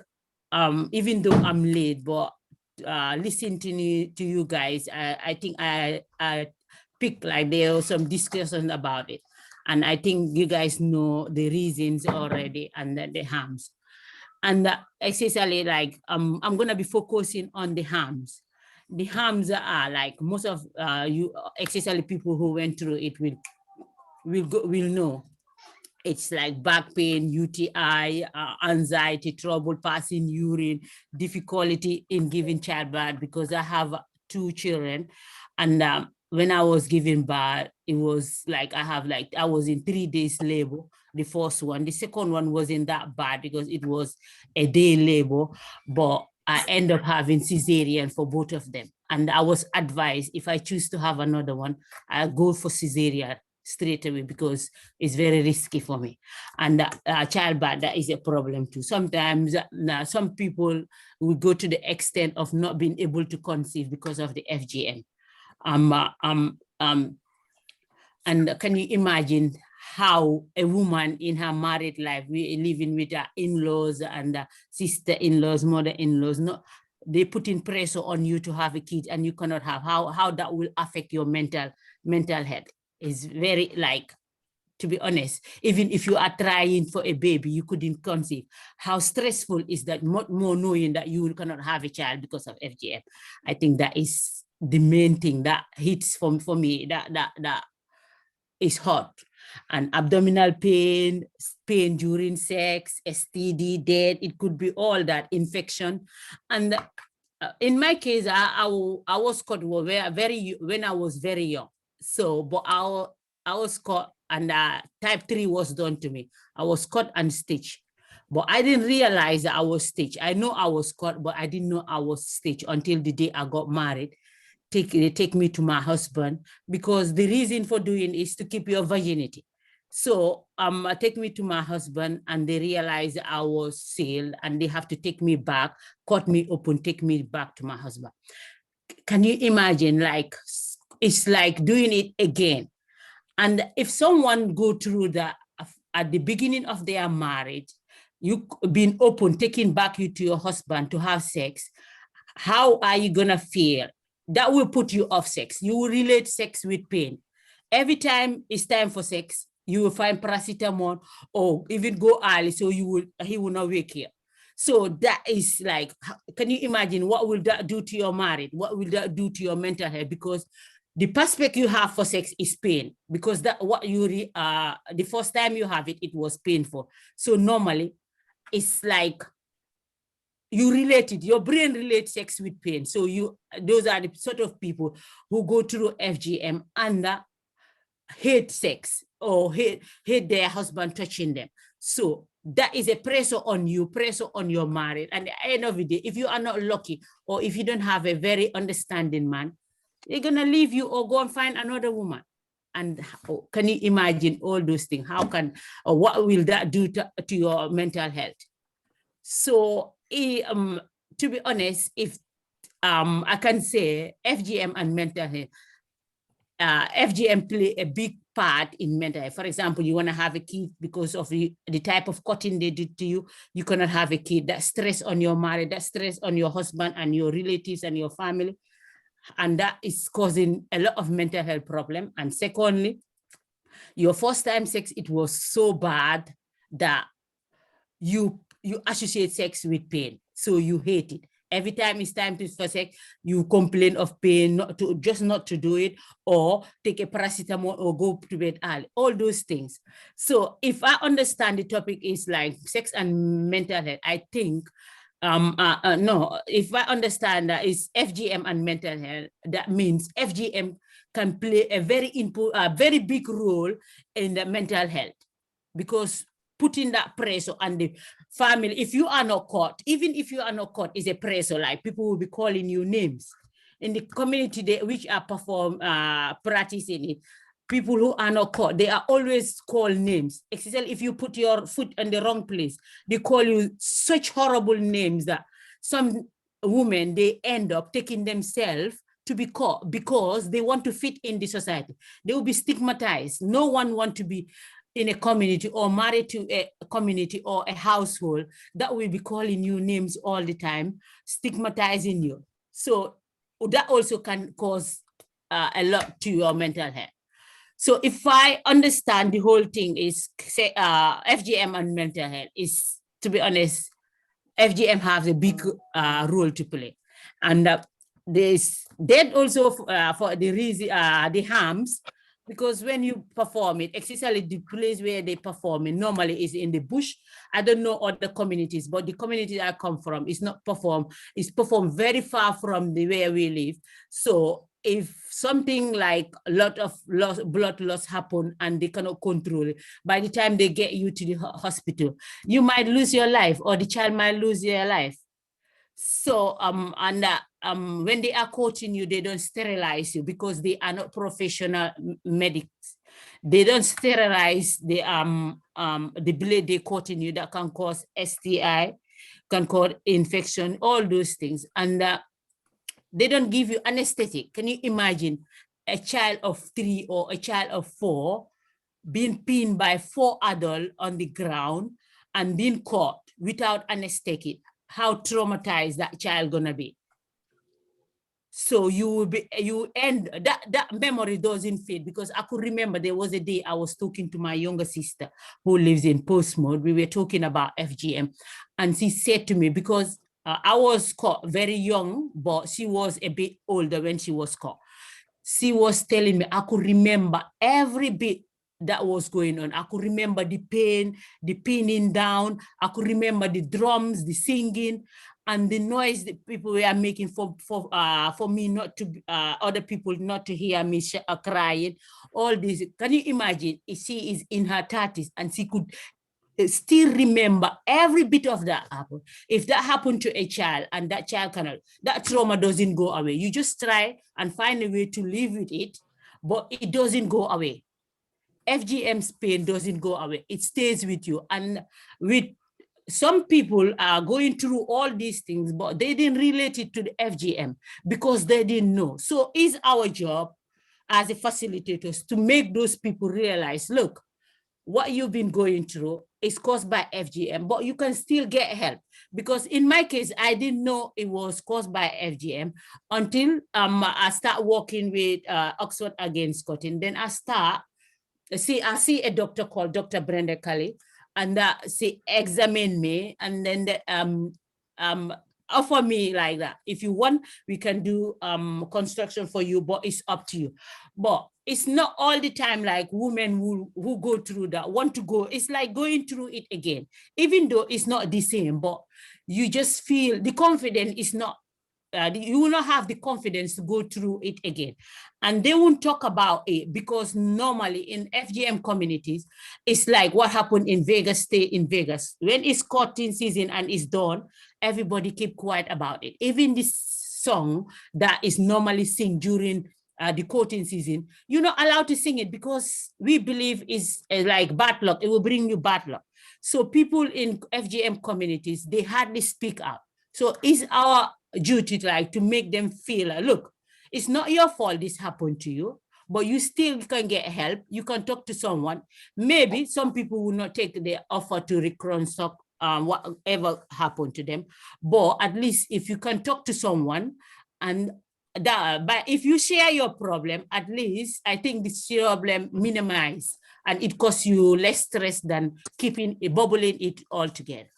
even though I'm late, but listening to you guys, I think I picked, like, there was some discussion about it, and I think you guys know the reasons already and the harms. And especially, like, I'm gonna be focusing on the harms. The harms are, like, most of you, especially people who went through it, will know. It's like back pain, UTI, anxiety, trouble passing urine, difficulty in giving childbirth, because I have 2 children. And when I was giving birth, it was like, I was in 3 days labor, the first one. The second one wasn't that bad because it was a day labor, but I end up having cesarean for both of them. And I was advised, if I choose to have another one, I'll go for cesarean straight away because it's very risky for me. And childbirth, that is a problem too. Sometimes some people will go to the extent of not being able to conceive because of the FGM. And can you imagine how a woman in her married life, living with her in-laws and sister-in-laws, mother-in-laws, they put in pressure on you to have a kid and you cannot have, how that will affect your mental health. Is very, like, to be honest. Even if you are trying for a baby, you couldn't conceive. How stressful is that, more knowing that you cannot have a child because of FGM? I think that is the main thing that hits for me, that is hot. And abdominal pain, pain during sex, STD, death, it could be all that, infection. And in my case, I was caught when I was very young. So, but I was caught, and type 3 was done to me. I was caught and stitched. But I didn't realize that I was stitched. I know I was caught, but I didn't know I was stitched until the day I got married. They take me to my husband, because the reason for doing is to keep your virginity. So take me to my husband, and they realize I was sealed, and they have to take me back, cut me open, take me back to my husband. Can you imagine? Like, it's like doing it again. And if someone go through that at the beginning of their marriage, you being open, taking back you to your husband to have sex, how are you gonna feel? That will put you off sex. You will relate sex with pain. Every time it's time for sex, you will find paracetamol or even go early, so he will not wake you. So that is like, can you imagine what will that do to your marriage? What will that do to your mental health? Because the perspective you have for sex is pain, because that the first time you have it, it was painful. So normally it's like, you relate it, your brain relates sex with pain. So those are the sort of people who go through FGM and hate sex or hate their husband touching them. So that is a pressure on you, pressure on your marriage. And at the end of the day, if you are not lucky, or if you don't have a very understanding man, they're gonna leave you or go and find another woman. And can you imagine all those things? How can, or what will that do to your mental health? So to be honest, if I can say FGM and mental health, FGM play a big part in mental health. For example, you want to have a kid because of the type of cutting they did to you, you cannot have a kid. That stress on your marriage, that stress on your husband and your relatives and your family. And that is causing a lot of mental health problem. And secondly, your first time sex, it was so bad that you associate sex with pain. So you hate it. Every time it's time for sex, you complain of pain, not to do it, or take a paracetamol or go to bed early, all those things. So if I understand the topic is like sex and mental health, I think, no, if I understand that it's FGM and mental health, that means FGM can play a very big role in the mental health, because putting that pressure on the family, if you are not caught, even if you are not caught, is a pressure, like people will be calling you names. In the community which are practicing it, people who are not caught, they are always called names. Especially if you put your foot in the wrong place, they call you such horrible names that some women, they end up taking themselves to be caught because they want to fit in the society. They will be stigmatized. No one wants to be in a community or married to a community or a household that will be calling you names all the time, stigmatizing you. So that also can cause a lot to your mental health. So if I understand the whole thing is FGM and mental health is, to be honest, FGM has a big role to play. And there's that also for the reason, the harms, because when you perform it, especially the place where they perform it normally is in the bush. I don't know other communities, but the community I come from is not performed. It's performed very far from where we live. So if something like a lot of blood loss happen and they cannot control it, by the time they get you to the hospital, you might lose your life, or the child might lose their life. So when they are coaching you, they don't sterilize you because they are not professional medics. They don't sterilize the blade they coating you that can cause STI, can cause infection, all those things. And they don't give you anesthetic. Can you imagine a child of 3 or a child of 4 being pinned by 4 adults on the ground and being caught without anesthetic? How traumatized that child gonna be? So you end that memory doesn't fade, because I could remember there was a day I was talking to my younger sister who lives in Portsmouth. We were talking about FGM, and she said to me, because I was caught very young, but she was a bit older when she was caught. She was telling me I could remember every bit that was going on. I could remember the pain, the pinning down. I could remember the drums, the singing, and the noise that people were making for me not to, other people not to hear me crying. All this. Can you imagine? She is in her 30s and she could still remember every bit of that happened. If that happened to a child and that child cannot, that trauma doesn't go away. You just try and find a way to live with it, but it doesn't go away. FGM's pain doesn't go away. It stays with you. And with some people are going through all these things, but they didn't relate it to the FGM because they didn't know. So it's our job as a facilitators to make those people realize, look, what you've been going through is caused by FGM, but you can still get help. Because in my case, I didn't know it was caused by FGM until I start working with Oxford Against Cutting. Then I see a doctor called Dr. Brenda Kelly, and she examined me, and then offer me like that. If you want, we can do construction for you, but it's up to you. But it's not all the time like women who go through that want to go. It's like going through it again, even though it's not the same, but you just feel the confidence is not, you will not have the confidence to go through it again. And they won't talk about it because normally in FGM communities, it's like what happened in Vegas, stay in Vegas. When it's courting season and it's done, everybody keep quiet about it. Even this song that is normally sing during the courting season, you're not allowed to sing it because we believe it's like bad luck. It will bring you bad luck. So people in FGM communities, they hardly speak out. So it's our duty to make them feel like, look, it's not your fault this happened to you, but you still can get help. You can talk to someone. Maybe some people will not take the offer to reconstruct whatever happened to them, but at least if you can talk to someone, and but if you share your problem, at least I think this problem minimized and it costs you less stress than bubbling it all together.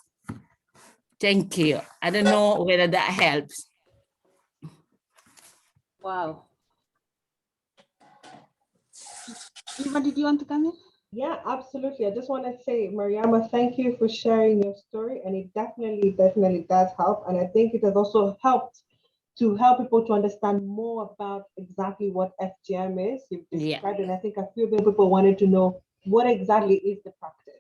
Thank you. I don't know whether that helps. Wow. Eva, did you want to come in? Yeah, absolutely. I just want to say, Mariama, thank you for sharing your story. And it definitely does help. And I think it has also helped to help people to understand more about exactly what FGM is. You've described it, and I think a few people wanted to know what exactly is the practice.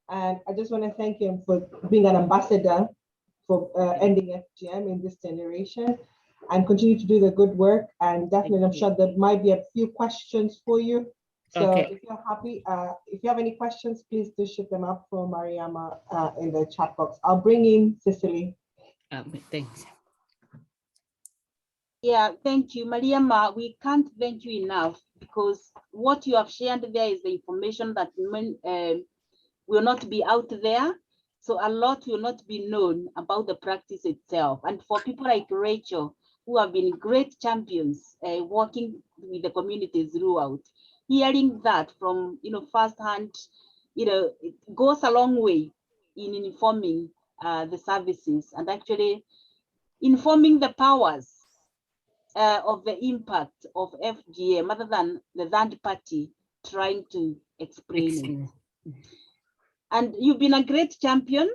And I just want to thank you for being an ambassador for ending FGM in this generation, and continue to do the good work. And definitely, I'm sure there might be a few questions for you. So if you're happy, if you have any questions, please do shoot them up for Mariama in the chat box. I'll bring in Cicely. Thanks. Yeah, thank you, Mariama. We can't thank you enough, because what you have shared there is the information that will not be out there. So a lot will not be known about the practice itself. And for people like Rachel, who have been great champions working with the communities throughout, hearing that from firsthand, it goes a long way in informing the services and actually informing the powers of the impact of FGM, other than the third party trying to explain it. And you've been a great champion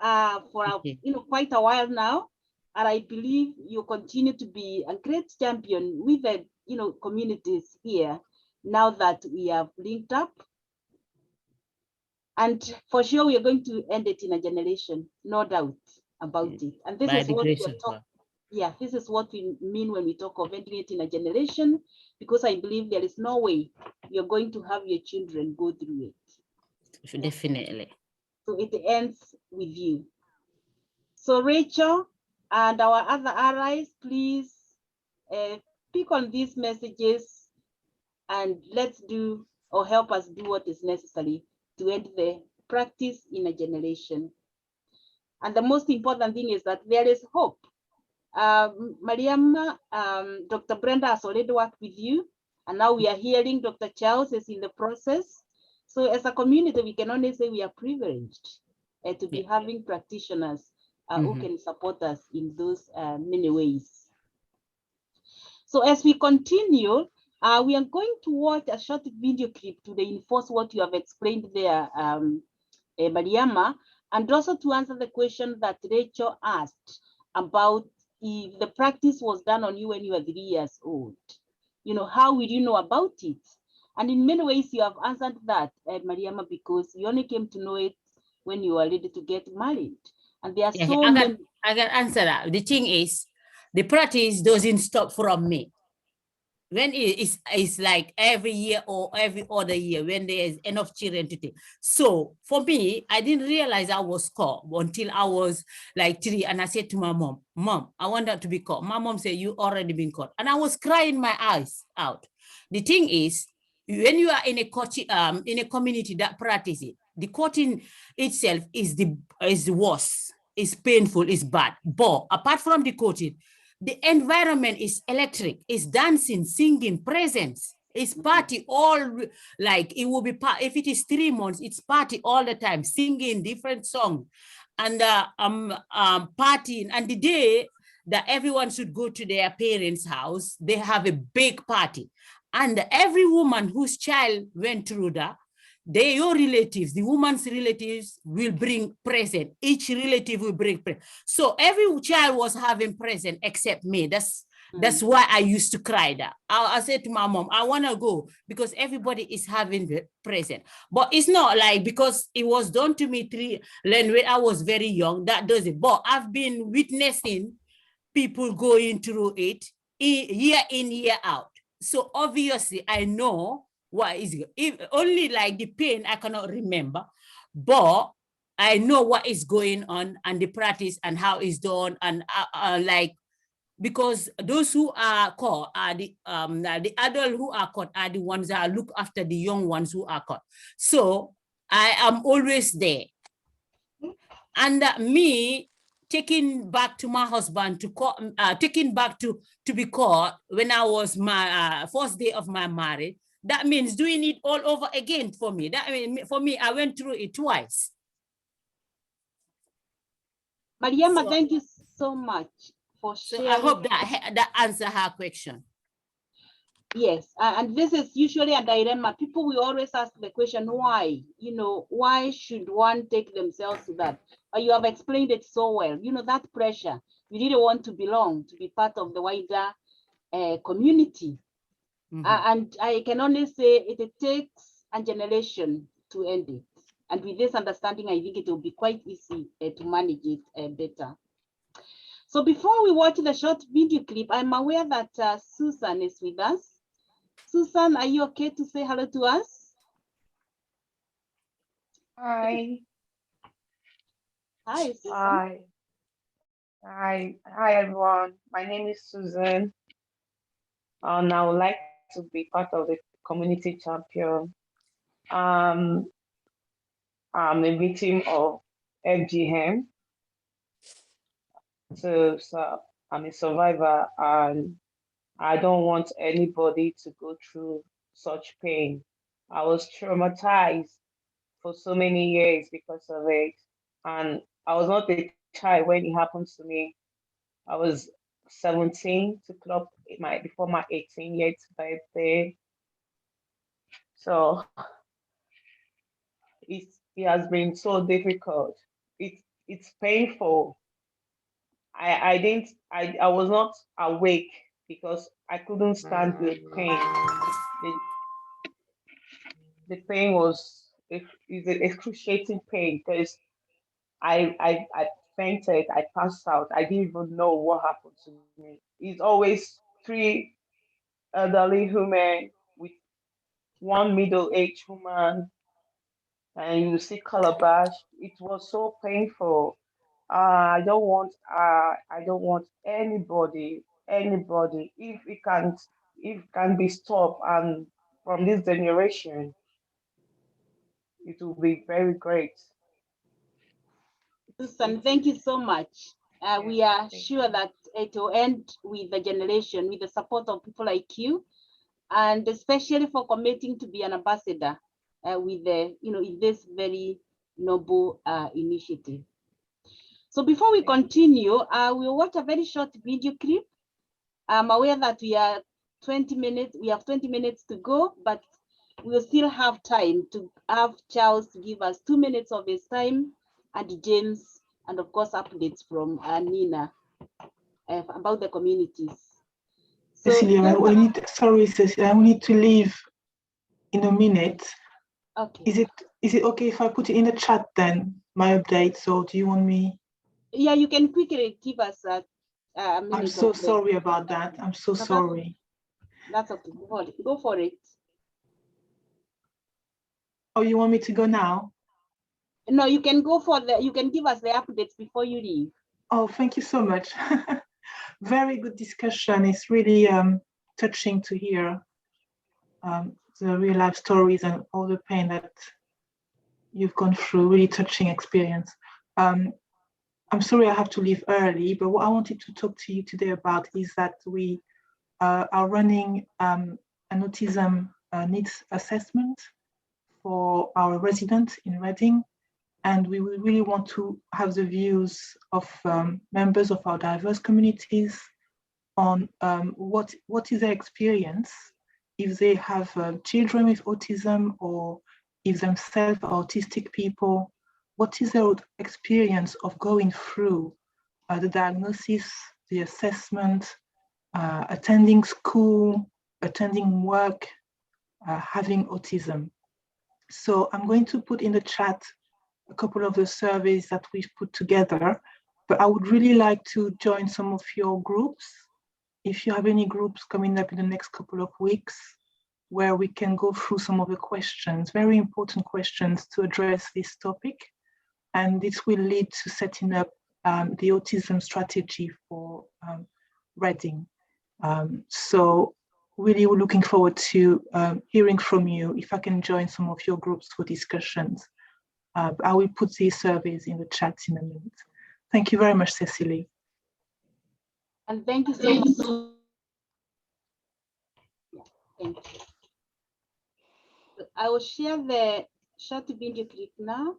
for quite a while now, and I believe you continue to be a great champion with the communities here now that we have linked up. And for sure, we are going to end it in a generation, no doubt about it. And this is what we are talking. Yeah, this is what we mean when we talk of ending it in a generation, because I believe there is no way you're going to have your children go through it. Definitely. So it ends with you. So Rachel and our other allies, please pick on these messages and let's do, or help us do what is necessary to end the practice in a generation. And the most important thing is that there is hope. Mariam, Dr. Brenda has already worked with you, and now we are hearing Dr. Charles is in the process. So as a community, we can only say we are privileged to be having practitioners who can support us in those many ways. So as we continue, we are going to watch a short video clip to reinforce what you have explained there, Mariama, and also to answer the question that Rachel asked about if the practice was done on you when you were 3 years old. You know, how will you know about it? And in many ways, you have answered that, Mariama, because you only came to know it when you were ready to get married. And there are so many. I can answer that. The thing is, the practice doesn't stop from me. When it's like every year or every other year when there is enough children to take. So for me, I didn't realize I was caught until I was like 3, and I said to my mom, "Mom, I want that to be caught." My mom said, "You already been caught," and I was crying my eyes out. The thing is, when you are in a community that practice it, the courting itself is the worst. It's painful. It's bad. But apart from the courting, the environment is electric. It's dancing, singing, presence. It's party all, like it will be part. If it is 3 months, it's party all the time, singing different songs, and partying. And the day that everyone should go to their parents' house, they have a big party, and every woman whose child went through that, your relatives, the woman's relatives will bring present. Each relative will bring present. So every child was having present except me. That's why I used to cry that. I said to my mom, I want to go because everybody is having the present. But it's not like because it was done to me when I was very young, that does it. But I've been witnessing people going through it year in, year out. So obviously I know what is only like the pain I cannot remember, but I know what is going on and the practice and how it's done, and like, because those who are caught are the adults who are caught are the ones that look after the young ones who are caught. So I am always there. And me taking back to my husband to court, taking back to be caught when I was my first day of my marriage, that means doing it all over again for me. That for me, I went through it twice. Mariama, thank you so much for sharing. So I hope that answers her question. Yes, and this is usually a dilemma. People will always ask the question, why? You know, why should one take themselves to that? You have explained it so well. You know, that pressure. You really want to belong, to be part of the wider community. And I can only say it takes a generation to end it. And with this understanding, I think it will be quite easy to manage it better. So before we watch the short video clip, I'm aware that Susan is with us. Susan, are you okay to say hello to us? Hi. Hi, Susan. Hi. Hi, everyone. My name is Susan, and I would like to be part of the community champion. I'm a victim of FGM. So I'm a survivor, and I don't want anybody to go through such pain. I was traumatized for so many years because of it, and I was not a child when it happened to me. I was 17 to clock before my 18th birthday. So it has been so difficult. It's painful. I was not awake because I couldn't stand the pain. The pain was an excruciating pain because I fainted, I passed out. I didn't even know what happened to me. It's always 3 elderly women with 1 middle-aged woman, and you see calabash. It was so painful. I don't want anybody if it can be stopped, and from this generation, it will be very great. Susan, thank you so much. We are sure that it will end with the generation, with the support of people like you, and especially for committing to be an ambassador with the, in this very noble initiative. So before we continue, we'll watch a very short video clip. I'm aware that we have 20 minutes to go, but we'll still have time to have Charles give us 2 minutes of his time, and James, and of course, updates from Nina about the communities. So, Cecilia, sorry, Cecilia, we need to leave in a minute. Okay. Is it okay if I put it in the chat then, my updates, or do you want me? Yeah, you can quickly give us a minute. I'm so sorry about that. I'm so sorry. That's okay. Go for it. Oh, you want me to go now? No, you can go for you can give us the updates before you leave. Oh, thank you so much. Very good discussion. It's really touching to hear the real life stories and all the pain that you've gone through. Really touching experience. I'm sorry I have to leave early, but what I wanted to talk to you today about is that we are running an autism needs assessment for our residents in Reading. And we really want to have the views of members of our diverse communities on what is their experience if they have children with autism, or if themselves are autistic people. What is their experience of going through the diagnosis, the assessment, attending school, attending work, having autism. So I'm going to put in the chat a couple of the surveys that we've put together, but I would really like to join some of your groups. If you have any groups coming up in the next couple of weeks, where we can go through some of the questions, very important questions to address this topic. And this will lead to setting up the autism strategy for Reading. So really we're looking forward to hearing from you if I can join some of your groups for discussions. I will put these surveys in the chat in a minute. Thank you very much, Cecily. And thank you so much. Thank you. I will share the short video clip now.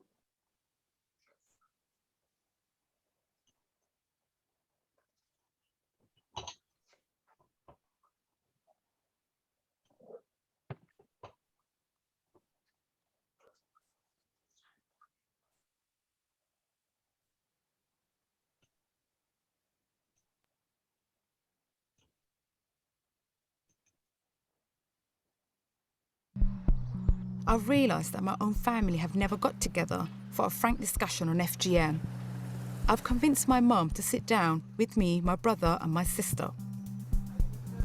I've realised that my own family have never got together for a frank discussion on FGM. I've convinced my mum to sit down with me, my brother and my sister.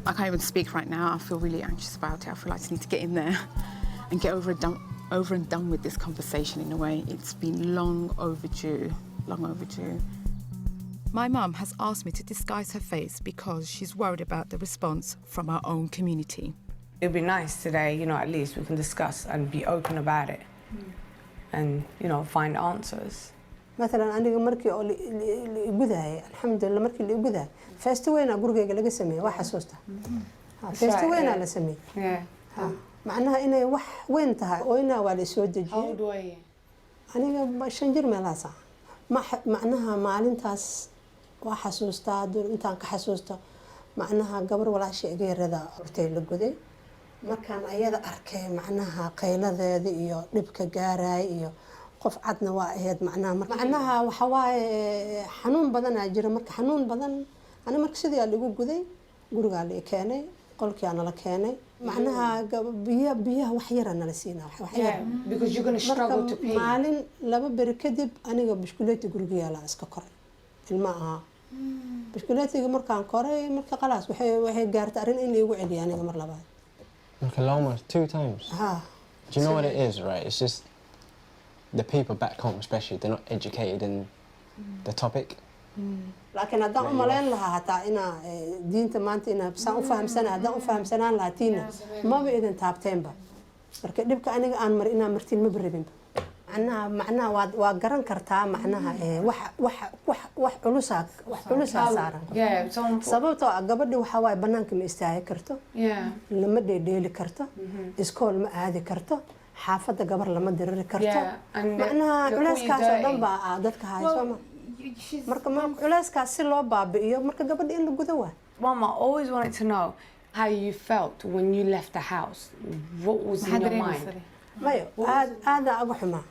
I can't even speak right now. I feel really anxious about it. I feel like I just need to get in there and get over and done with this conversation in a way. It's been long overdue, long overdue. My mum has asked me to disguise her face because she's worried about the response from our own community. It'd be nice today, at least we can discuss and be open about it and, find answers. مثلا أنا مركي أو الجذاء الحمد لله مركي الجذاء فاستوينا أقول جيجا لقى سمي واحد سوسته فاستوينا على سمي معناها إنه وين تها وينا ولا سود جي أنا شنجر ملاسا معناها معلن تاس واحد سوسته دور أنت كحسوسته معناها قبر ولا شيء غير هذا أرتي الجذاء markaan ayada arkay macnaha qayladeeda iyo dhibka gaaray iyo qof cadna waa ahayd macnaha waxa waaye xanuun badan aa jira marka xanuun badan ana marka sidii lagu guday guriga la keenay qolkii ana la keenay macnaha biyaha wax yar ana la siinaa wax yar because you're going to struggle to pay maalin laba bari kadib aniga bishkuleeti guriga la iska koray ilmaha bishkuleetiga markaan koray marka qalaas waxay gaartay arin in la igu celiyo aniga mar labaad Almost 2 times. Do you know what it is, right? It's just the people back home, especially, they're not educated in the topic. لكن هذا أملين لها حتى إنا دينت ما أنت إنا بس أفهم سنة هذا أفهم سنة لاتينا ما بيقدر تابتين با. لكن نبقى أنا مرينا مرتين مبربين. macnaha waa garan kartaa macnaha wax culusaa saaran sababtoo ah gabadhi waxa waaye banaanka ma istaagi karto lama dheedheeli karto iskool ma aadi karto xaafadda gabar lama diriri karto macnaha culeyskaas oo dhan baa dadka hayso marka culeyskaas si loo baabi'iyo marka gabadha in la gudo waa. Mama, I always wanted to know how you felt when you left the house. What was in your mind? mayo aad ugu xumaa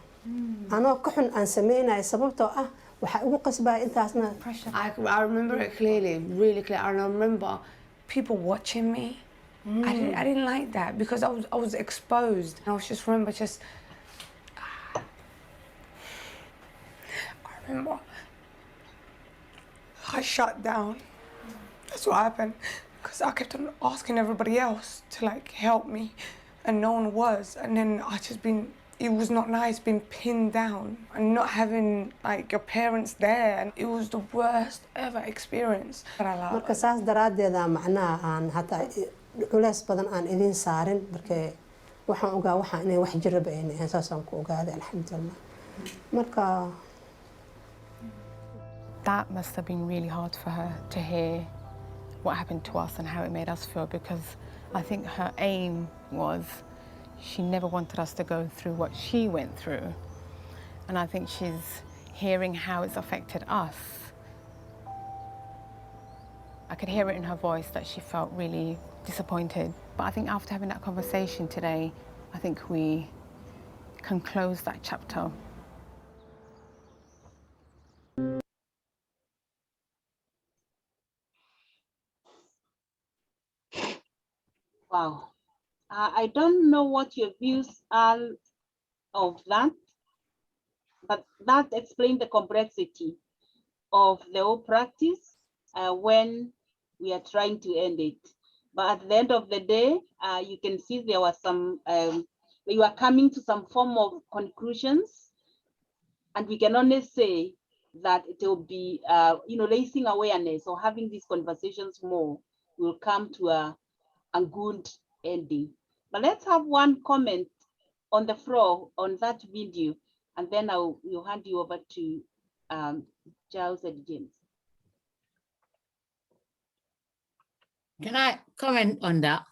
anoo ka xun aan sameynay sababtoo ah waxa ugu qasbaa intaasna I remember it clearly, really clear. I remember people watching me. I didn't like that because I was exposed. I was just remember I remember I shut down. That's what happened because I kept on asking everybody else to like help me and no one was, and then it was not nice being pinned down and not having like your parents there, and it was the worst ever experience. marka saas daraadeeda macnaha aan hata culeys badan aan idin saarin marka waxaan ogaa waxaan inay wax jiraba ay saasaan ku ogaaday alxamdulillah marka that must have been really hard for her to hear what happened to us and how it made us feel, because I think her aim was she never wanted us to go through what she went through, and I think she's hearing how it's affected us. I could hear it in her voice that she felt really disappointed, but I think after having that conversation today, I think we can close that chapter. Wow. I don't know what your views are of that, but that explains the complexity of the whole practice when we are trying to end it. But at the end of the day, you can see there was some, you are coming to some form of conclusions, and we can only say that it will be, raising awareness or having these conversations more will come to a good ending. But let's have one comment on the floor on that video, and then we'll hand you over to Giles and James. Can I comment on that?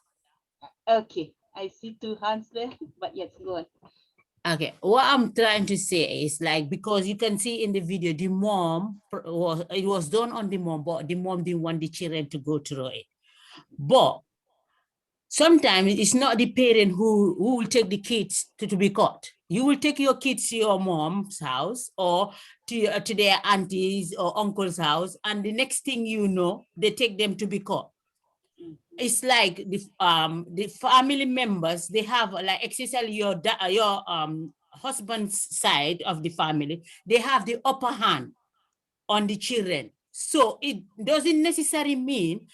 Okay, I see two hands there, but yes, go on. Okay, what I'm trying to say is like, because you can see in the video, the mom, it was done on the mom, but the mom didn't want the children to go through it. But sometimes it's not the parent who will take the kids to be caught. You will take your kids to your mom's house or to their aunties or uncle's house, and the next thing you know, they take them to be caught. It's like the family members, they have like, especially your husband's side of the family, they have the upper hand on the children. So it doesn't necessarily mean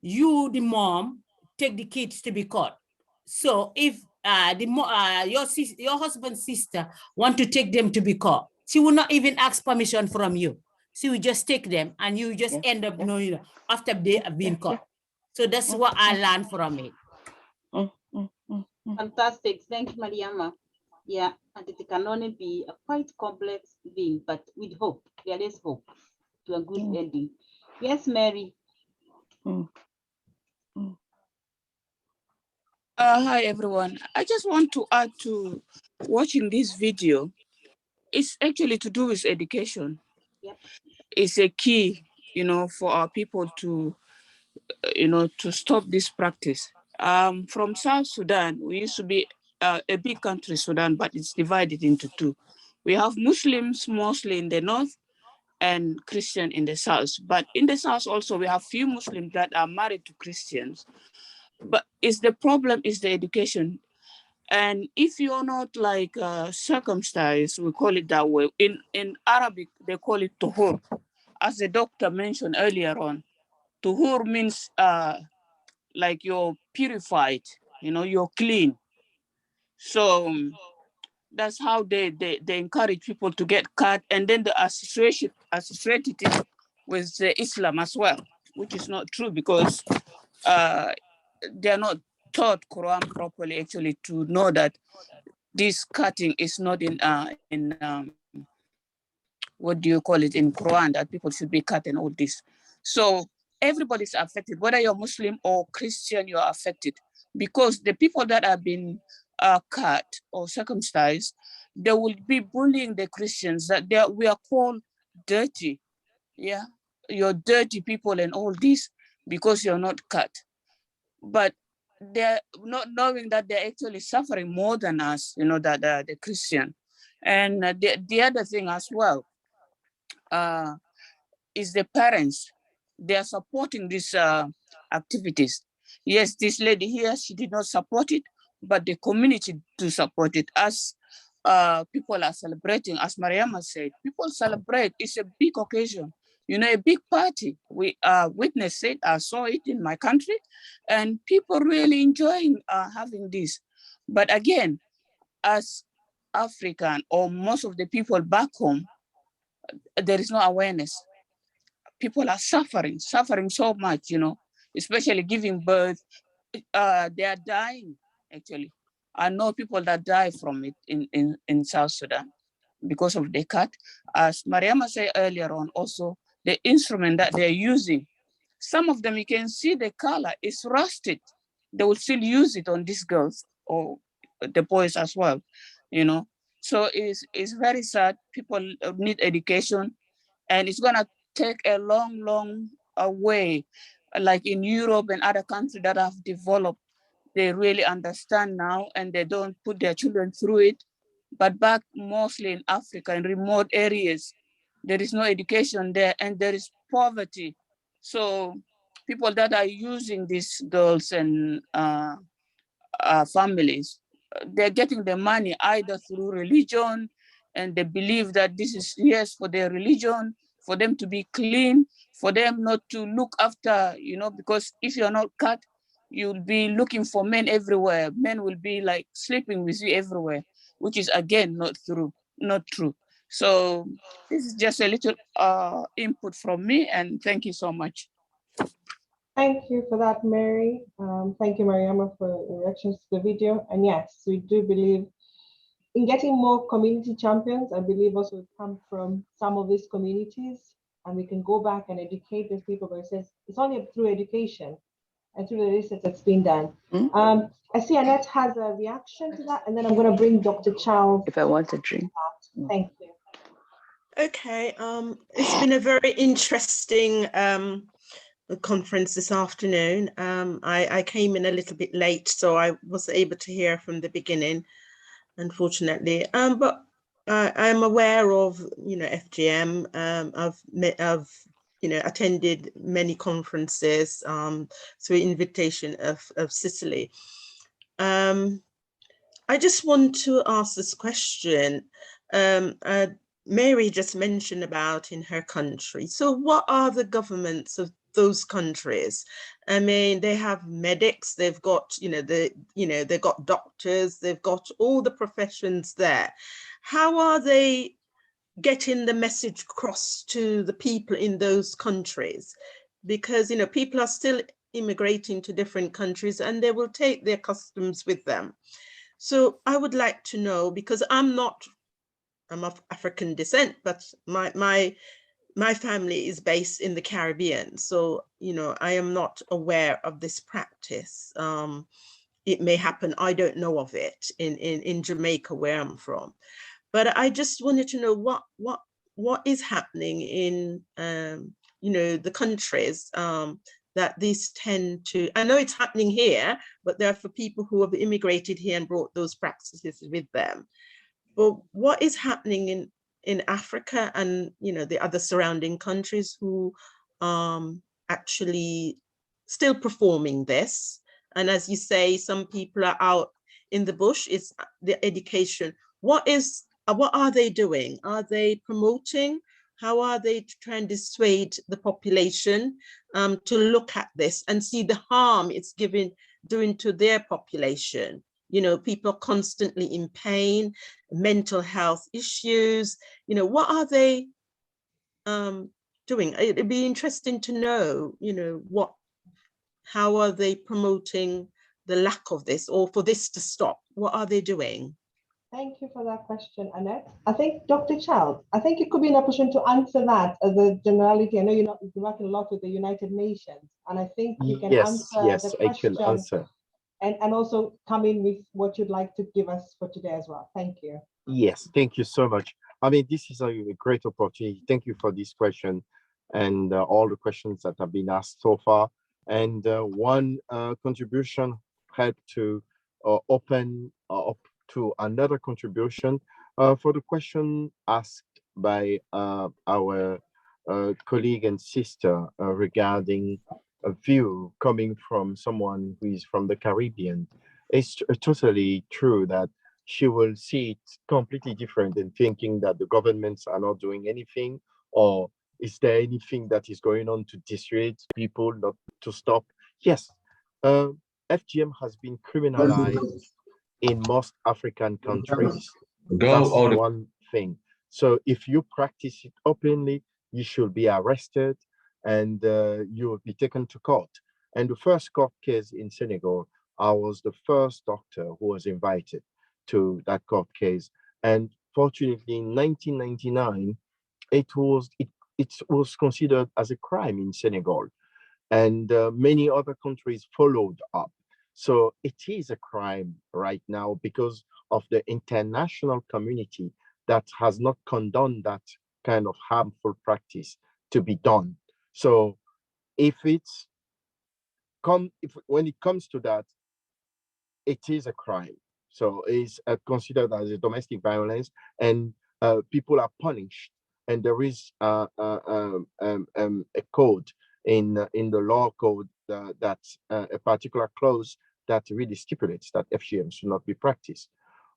you, the mom, take the kids to be caught. So if your husband's sister want to take them to be caught, she will not even ask permission from you. She will just take them, and you just end up knowing after they have been caught. So that's what I learned from it. Fantastic. Thank you, Mariama. Yeah, and it can only be a quite complex thing, but with hope, there is hope to a good ending. Yes, Mary. Hi, everyone. I just want to add to watching this video. It's actually to do with education. Yep. It's a key, for our people to, to stop this practice. From South Sudan, we used to be a big country, Sudan, but it's divided into two. We have Muslims mostly in the north and Christian in the south. But in the south also, we have few Muslims that are married to Christians. But the problem is the education. And if you're not like circumcised, we call it that way. In Arabic, they call it tuhur. As the doctor mentioned earlier on, tuhur means like you're purified, you're clean. So that's how they encourage people to get cut, and then they associated it with Islam as well, which is not true because they're not taught Quran properly actually to know that this cutting is not in what do you call it, in Quran, that people should be cut and all this. So everybody's affected, whether you're Muslim or Christian, you're affected, because the people that have been cut or circumcised, they will be bullying the Christians that we are called dirty. Yeah, you're dirty people and all this because you're not cut. But they're not knowing that they're actually suffering more than us, you know, that the Christian. And the other thing as well is the parents. They are supporting these activities. Yes, this lady here, she did not support it, but the community do support it. As people are celebrating, as Mariama said, people celebrate. It's a big occasion, you know, a big party. We witnessed it, I saw it in my country, and people really enjoying having this. But again, as African or most of the people back home, there is no awareness. People are suffering so much, you know, especially giving birth. They are dying, actually. I know people that die from it in South Sudan because of the cut. As Mariama said earlier on, also, the instrument that they're using, some of them, you can see the color is rusted. They will still use it on these girls or the boys as well, you know. So it's very sad. People need education, and it's gonna take a long way. Like in Europe and other countries that have developed, they really understand now and they don't put their children through it. But back mostly in Africa, in remote areas, there is no education there and there is poverty. So people that are using these girls and families, they're getting the money either through religion, and they believe that this is, yes, for their religion, for them to be clean, for them not to look after, you know, because if you're not cut, you'll be looking for men everywhere. Men will be like sleeping with you everywhere, which is again not true. So this is just a little input from me, and thank you so much. Thank you for that, Mary. Thank you, Mariama, for your reactions to the video. And yes, we do believe in getting more community champions. I believe also it come from some of these communities, and we can go back and educate these people. But it says it's only through education and through the research that's been done. I see Annette has a reaction to that, and then I'm going to bring Dr. Charles. If I want a drink. Thank you. Okay, it's been a very interesting conference this afternoon. I came in a little bit late, so I was able to hear from the beginning, unfortunately. But I'm aware of, you know, FGM. I've you know, attended many conferences through invitation of Sicily. I just want to ask this question. Mary just mentioned about in her country. So what are the governments of those countries? I mean, they have medics, they've got, they've got doctors, they've got all the professions there. How are they getting the message across to the people in those countries? Because, you know, people are still immigrating to different countries and they will take their customs with them. So I would like to know, because I'm of African descent, but my family is based in the Caribbean. So, you know, I am not aware of this practice. It may happen, I don't know of it in Jamaica, where I'm from. But I just wanted to know what is happening in, you know, the countries that these tend to, I know it's happening here, but they're for people who have immigrated here and brought those practices with them. But what is happening in Africa and, you know, the other surrounding countries who actually still performing this? And as you say, some people are out in the bush, it's the education. What are they doing? Are they promoting? How are they trying to dissuade the population to look at this and see the harm it's doing to their population? You know, people are constantly in pain, mental health issues. You know, what are they doing? It'd be interesting to know, you know, how are they promoting the lack of this, or for this to stop? What are they doing? Thank you for that question, Annette. I think Dr. Child, I think it could be an opportunity to answer that as a generality. I know you're working a lot with the United Nations, and I think you can Yes, answer the yes, I can question answer. and also come in with what you'd like to give us for today as well. Thank you. Yes, thank you so much. I mean, this is a great opportunity. Thank you for this question and all the questions that have been asked so far. And one contribution helped to open up to another contribution for the question asked by our colleague and sister regarding a view coming from someone who is from the Caribbean. It's totally true that she will see it completely different and thinking that the governments are not doing anything, or is there anything that is going on to dissuade people not to stop? Yes, uh, FGM has been criminalized in most African countries. That's one thing. So if you practice it openly, you should be arrested and you will be taken to court. And the first court case in Senegal, I was the first doctor who was invited to that court case. And fortunately, in 1999, it was considered as a crime in Senegal, and many other countries followed up. So it is a crime right now because of the international community that has not condoned that kind of harmful practice to be done. So if when it comes to that, it is a crime. So it's considered as a domestic violence, and people are punished. And there is a code in the law code that a particular clause that really stipulates that FGM should not be practiced.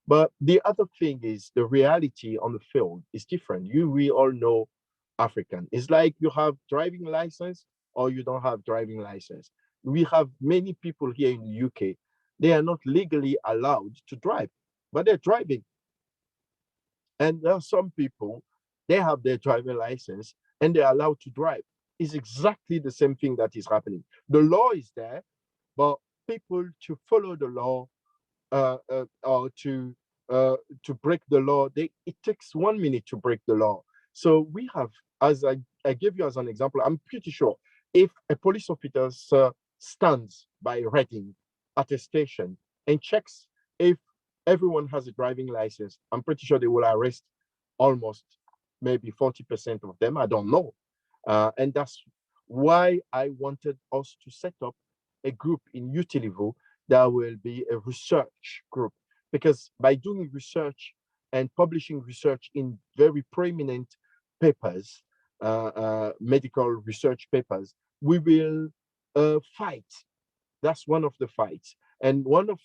But the other thing is the reality on the field is different. We all know African. It's like you have driving license or you don't have driving license. We have many people here in the UK. They are not legally allowed to drive, but they're driving. And there are some people, they have their driving license and they're allowed to drive. It's exactly the same thing that is happening. The law is there, but people to follow the law or to break the law, it takes 1 minute to break the law. So we have, as I gave you as an example, I'm pretty sure if a police officer stands by Reading at a station and checks if everyone has a driving license, I'm pretty sure they will arrest almost maybe 40% of them. I don't know. And that's why I wanted us to set up a group in Utilivu that will be a research group, because by doing research and publishing research in very prominent papers, medical research papers, we will fight. That's one of the fights. And one of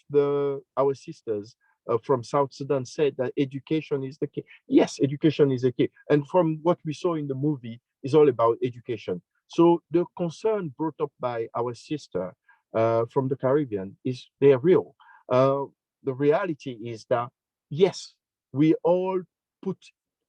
our sisters from South Sudan said that education is the key. Yes, education is the key. And from what we saw in the movie, is all about education. So the concern brought up by our sister from the Caribbean they're real. The reality is that, yes, we all put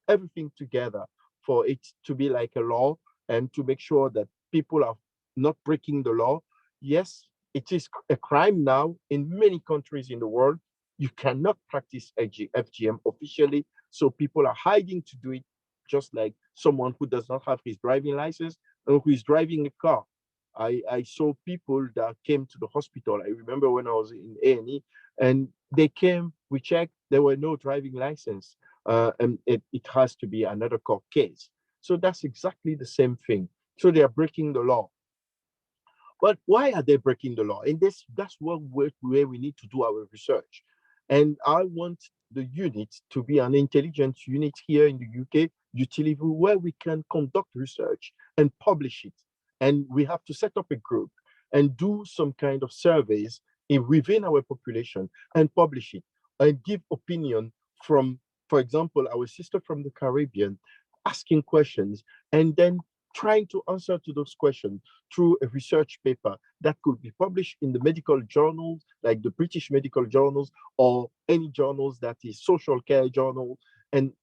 everything together for it to be like a law and to make sure that people are not breaking the law. Yes, it is a crime now in many countries in the world. You cannot practice FGM officially, so people are hiding to do it, just like someone who does not have his driving license or who is driving a car. I saw people that came to the hospital. I remember when I was in A&E, and they came, we checked, there were no driving license, and it has to be another court case. So that's exactly the same thing. So they are breaking the law. But why are they breaking the law? And that's where we need to do our research. And I want the unit to be an intelligence unit here in the UK, Utilivu, where we can conduct research and publish it. And we have to set up a group and do some kind of surveys within our population and publish it and give opinion from, for example, our sister from the Caribbean, asking questions and then trying to answer to those questions through a research paper that could be published in the medical journals, like the British medical journals, or any journals that is social care journal. And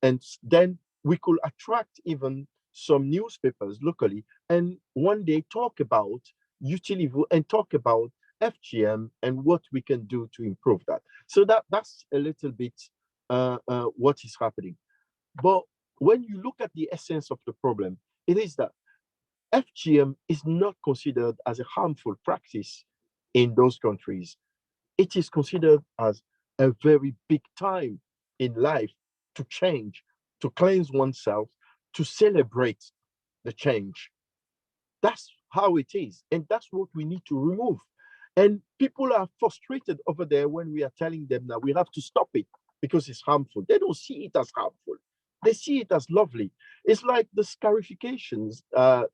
then we could attract even some newspapers locally and one day talk about Utilivu and talk about FGM and what we can do to improve that. So that's a little bit what is happening. But when you look at the essence of the problem, it is that FGM is not considered as a harmful practice in those countries. It is considered as a very big time in life to change, to cleanse oneself, to celebrate the change. That's how it is. And that's what we need to remove. And people are frustrated over there when we are telling them that we have to stop it because it's harmful. They don't see it as harmful. They see it as lovely. It's like the scarifications,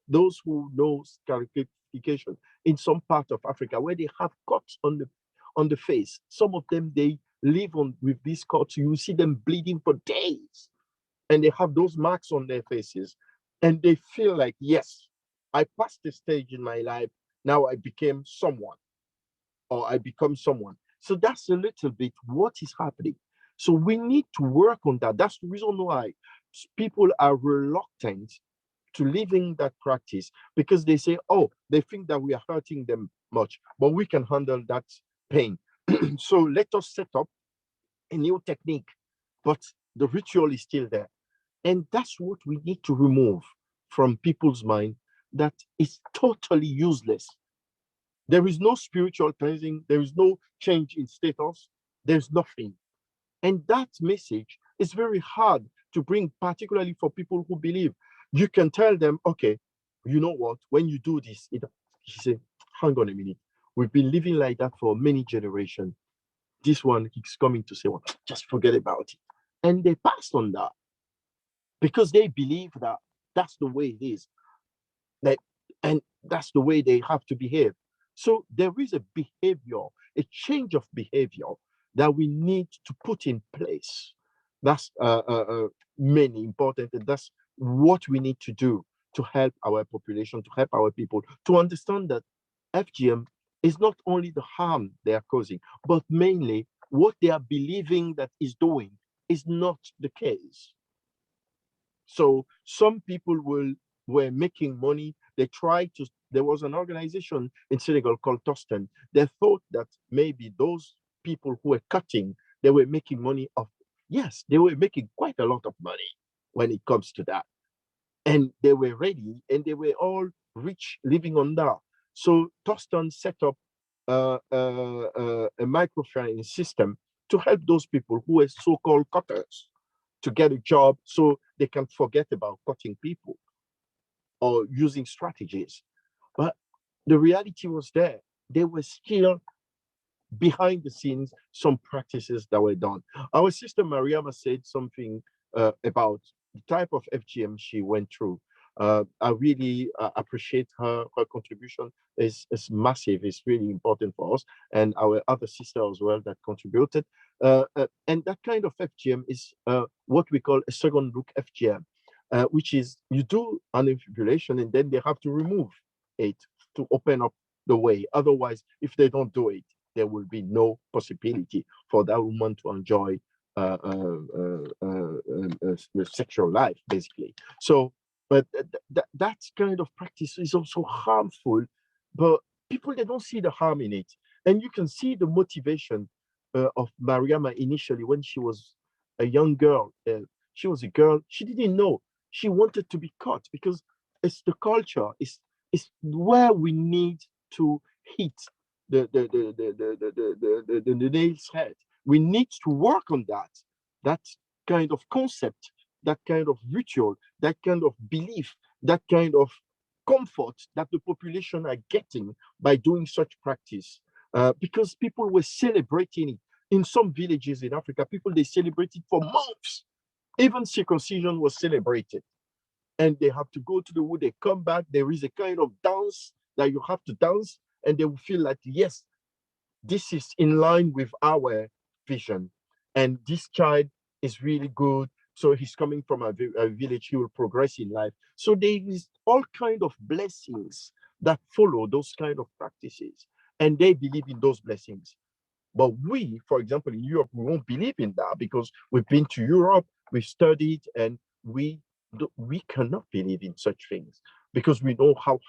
those who know scarification in some part of Africa where they have cuts on the face. Some of them, they live on with these cuts. You see them bleeding for days and they have those marks on their faces and they feel like, yes, I passed the stage in my life. Now I became someone or I become someone. So that's a little bit what is happening. So we need to work on that. That's the reason why people are reluctant to leaving that practice because they say, oh, they think that we are hurting them much, but we can handle that pain. So let us set up a new technique, but the ritual is still there. And that's what we need to remove from people's mind, that is totally useless. There is no spiritual cleansing. There is no change in status. There's nothing. And that message is very hard to bring, particularly for people who believe. You can tell them, okay, you know what, when you do this, he said, hang on a minute. We've been living like that for many generations. This one is coming to say, well, just forget about it. And they pass on that because they believe that that's the way it is. And that's the way they have to behave. So there is a behavior, a change of behavior that we need to put in place. That's many important, and that's what we need to do to help our population, to help our people to understand that FGM is not only the harm they are causing, but mainly what they are believing that is doing is not the case. So some people were making money. They tried to, there was an organization in Senegal called Tostan. They thought that maybe those people who were cutting, they were making money off. Yes, they were making quite a lot of money when it comes to that. And they were ready and they were all rich living on that. So Tostan set up a microfinance system to help those people who were so-called cutters to get a job so they can forget about cutting people or using strategies. But the reality was there. There were still behind the scenes some practices that were done. Our sister Mariama said something about the type of FGM she went through. I really appreciate her contribution. Is massive. It's really important for us and our other sister as well that contributed. And that kind of FGM is what we call a second look FGM, which is you do an infibulation and then they have to remove it to open up the way. Otherwise, if they don't do it, there will be no possibility for that woman to enjoy sexual life, basically. So, but that kind of practice is also harmful, but people, they don't see the harm in it. And you can see the motivation of Mariama initially when she was a young girl. She was a girl, she didn't know. She wanted to be caught because it's the culture, it's where we need to hit the nail's head. We need to work on that kind of concept, that kind of ritual, that kind of belief, that kind of comfort that the population are getting by doing such practice. Because people were celebrating it. In some villages in Africa, people, they celebrated for months. Even circumcision was celebrated. And they have to go to the wood, they come back, there is a kind of dance that you have to dance, and they will feel like, yes, this is in line with our vision. And this child is really good. So he's coming from a village, he will progress in life. So there is all kind of blessings that follow those kind of practices. And they believe in those blessings. But we, for example, in Europe, we won't believe in that because we've been to Europe, we've studied, and we cannot believe in such things because we know how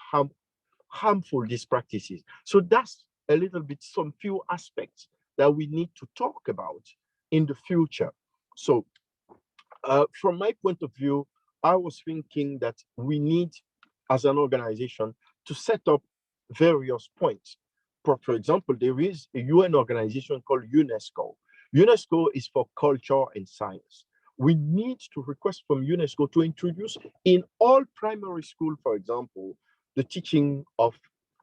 harmful this practice is. So that's a little bit some few aspects that we need to talk about in the future. So from my point of view, I was thinking that we need, as an organization, to set up various points. For example, there is a UN organization called UNESCO. UNESCO is for culture and science. We need to request from UNESCO to introduce in all primary school, for example, the teaching of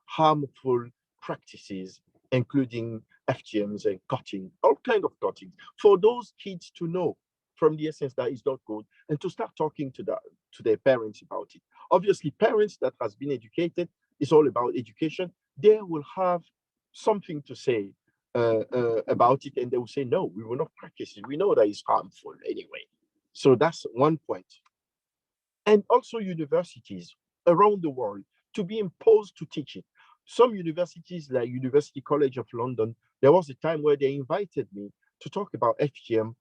harmful practices, including FGMs and cutting, all kind of cutting, for those kids to know from the essence that is not good, and to start talking to their parents about it. Obviously, parents that has been educated, it's all about education, they will have something to say about it, and they will say, no, we will not practice it. We know that it's harmful anyway. So that's one point. And also universities around the world to be imposed to teach it. Some universities like University College of London, there was a time where they invited me to talk about FGM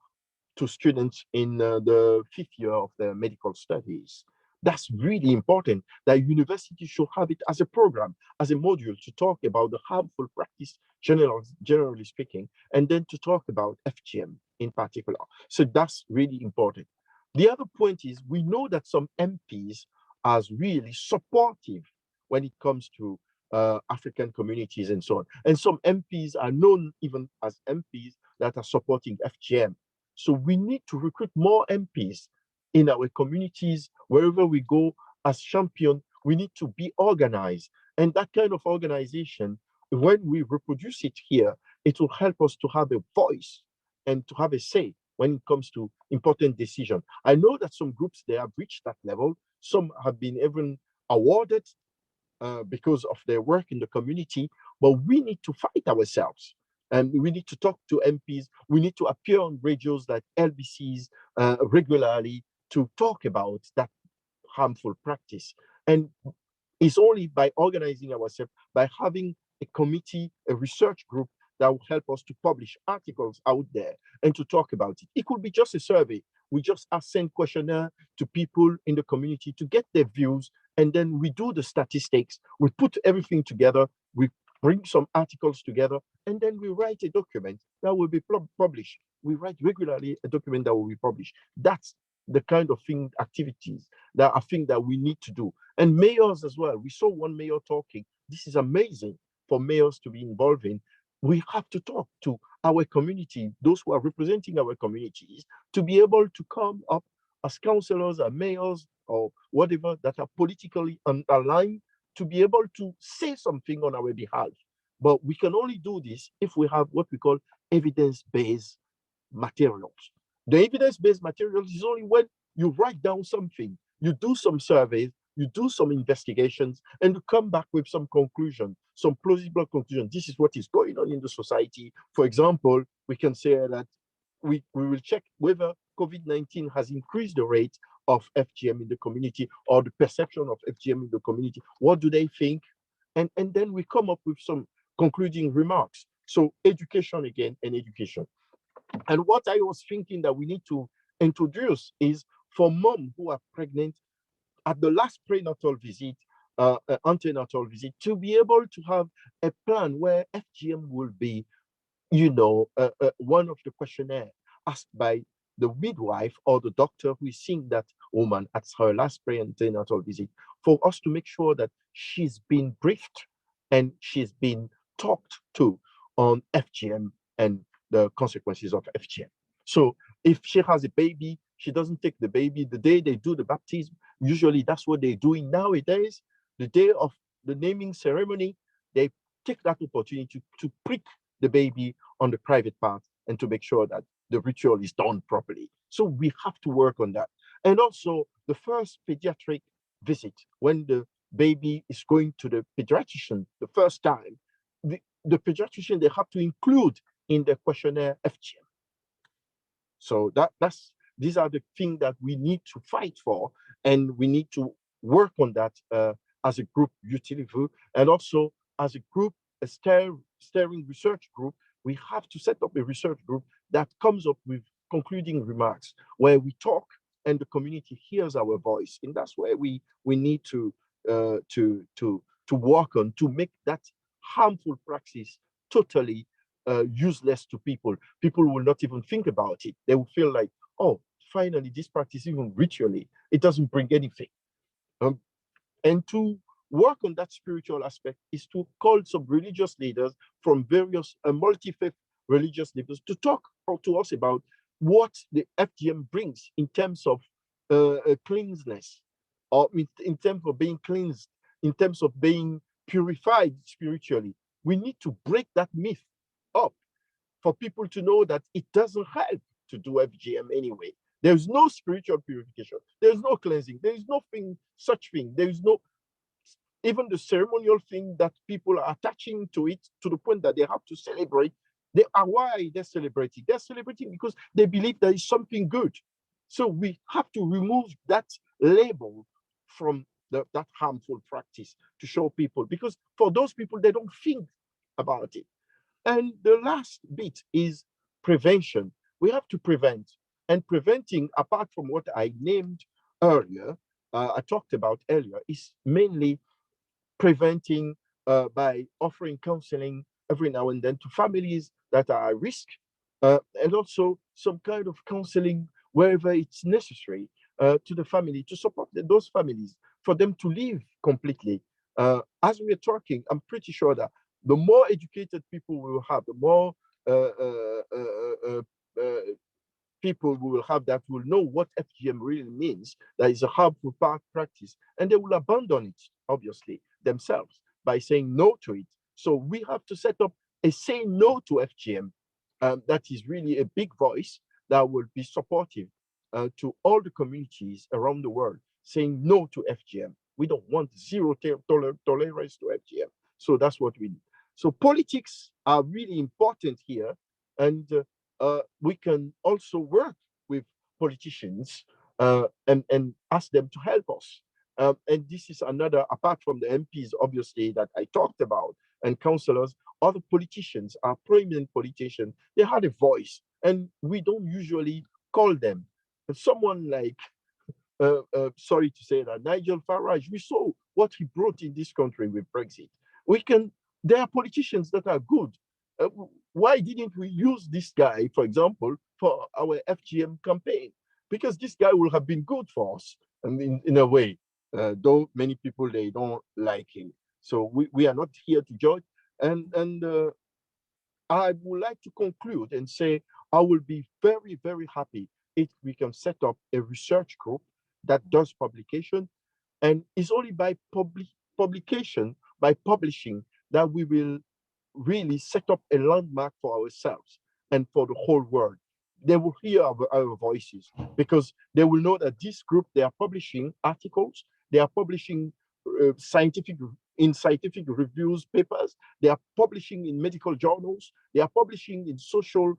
to students in the 5th year of their medical studies. That's really important that universities should have it as a program, as a module to talk about the harmful practice, generally speaking, and then to talk about FGM in particular. So that's really important. The other point is we know that some MPs are really supportive when it comes to African communities and so on. And some MPs are known even as MPs that are supporting FGM. So we need to recruit more MPs in our communities, wherever we go as champion. We need to be organized. And that kind of organization, when we reproduce it here, it will help us to have a voice and to have a say when it comes to important decisions. I know that some groups, they have reached that level. Some have been even awarded because of their work in the community, but we need to fight ourselves. And we need to talk to MPs. We need to appear on radios like LBCs regularly to talk about that harmful practice. And it's only by organizing ourselves, by having a committee, a research group that will help us to publish articles out there and to talk about it. It could be just a survey. We just send questionnaire to people in the community to get their views, and then we do the statistics. We put everything together. We bring some articles together, and then we write a document that will be published. We write regularly a document that will be published. That's the kind of activities that I think that we need to do. And mayors as well. We saw one mayor talking. This is amazing for mayors to be involved in. We have to talk to our community, those who are representing our communities, to be able to come up as councillors or mayors or whatever that are politically aligned, to be able to say something on our behalf. But we can only do this if we have what we call evidence-based materials. The evidence-based materials is only when you write down something, you do some surveys, you do some investigations, and you come back with some conclusion, some plausible conclusion. This is what is going on in the society. For example, we can say that we will check whether COVID-19 has increased the rate of FGM in the community or the perception of FGM in the community. What do they think? And then we come up with some concluding remarks. So education again, and education. And what I was thinking that we need to introduce is for moms who are pregnant, at the last prenatal visit, antenatal visit, to be able to have a plan where FGM will be, one of the questionnaire asked by the midwife or the doctor who is seeing that woman at her last prenatal visit, for us to make sure that she's been briefed and she's been talked to on FGM and the consequences of FGM. So if she has a baby, she doesn't take the baby the day they do the baptism. Usually that's what they're doing nowadays. The day of the naming ceremony, they take that opportunity to prick the baby on the private part and to make sure that the ritual is done properly. So we have to work on that. And also the first pediatric visit, when the baby is going to the pediatrician the first time, the pediatrician, they have to include in the questionnaire FGM. So these are the things that we need to fight for, and we need to work on that as a group, Utilivu, and also as a group, a steering research group. We have to set up a research group that comes up with concluding remarks where we talk and the community hears our voice, and that's where we need to work on to make that harmful practice totally useless to people. People will not even think about it. They will feel like, oh, finally, this practice, even ritually, it doesn't bring anything. And to work on that spiritual aspect is to call some religious leaders from various multi-faith religious leaders to talk to us about what the FGM brings in terms of cleanliness, or in terms of being cleansed, in terms of being purified spiritually. We need to break that myth up for people to know that it doesn't help to do FGM anyway. There's no spiritual purification. There's no cleansing. There is nothing such thing. There is no, even the ceremonial thing that people are attaching to it to the point that they have to celebrate. They are why they're celebrating. They're celebrating because they believe there is something good. So we have to remove that label from that harmful practice to show people, because for those people, they don't think about it. And the last bit is prevention. We have to prevent. And preventing, apart from what I named earlier, I talked about earlier, is mainly preventing by offering counseling every now and then to families that are at risk, and also some kind of counseling wherever it's necessary to the family, to support those families, for them to live completely. As we're talking, I'm pretty sure that the more educated people we will have, the more people we will have that will know what FGM really means, that is a harmful practice, and they will abandon it, obviously, themselves by saying no to it. So we have to set up a say no to FGM that is really a big voice that will be supportive to all the communities around the world, saying no to FGM. We don't want zero tolerance to FGM. So that's what we need. So politics are really important here, and we can also work with politicians and ask them to help us. And this is another, apart from the MPs, obviously, that I talked about, and councillors, other politicians are prominent politicians. They had a voice, and we don't usually call them. But someone like, sorry to say that, Nigel Farage, we saw what he brought in this country with Brexit. There are politicians that are good. Why didn't we use this guy, for example, for our FGM campaign? Because this guy will have been good for us, I mean, in a way, though many people, they don't like him. So we are not here to judge. And I would like to conclude and say, I will be very, very happy if we can set up a research group that does publication. And it's only by publication, by publishing, that we will really set up a landmark for ourselves and for the whole world. They will hear our voices, because they will know that this group, they are publishing articles, they are publishing scientific reviews, papers, they are publishing in medical journals, they are publishing in social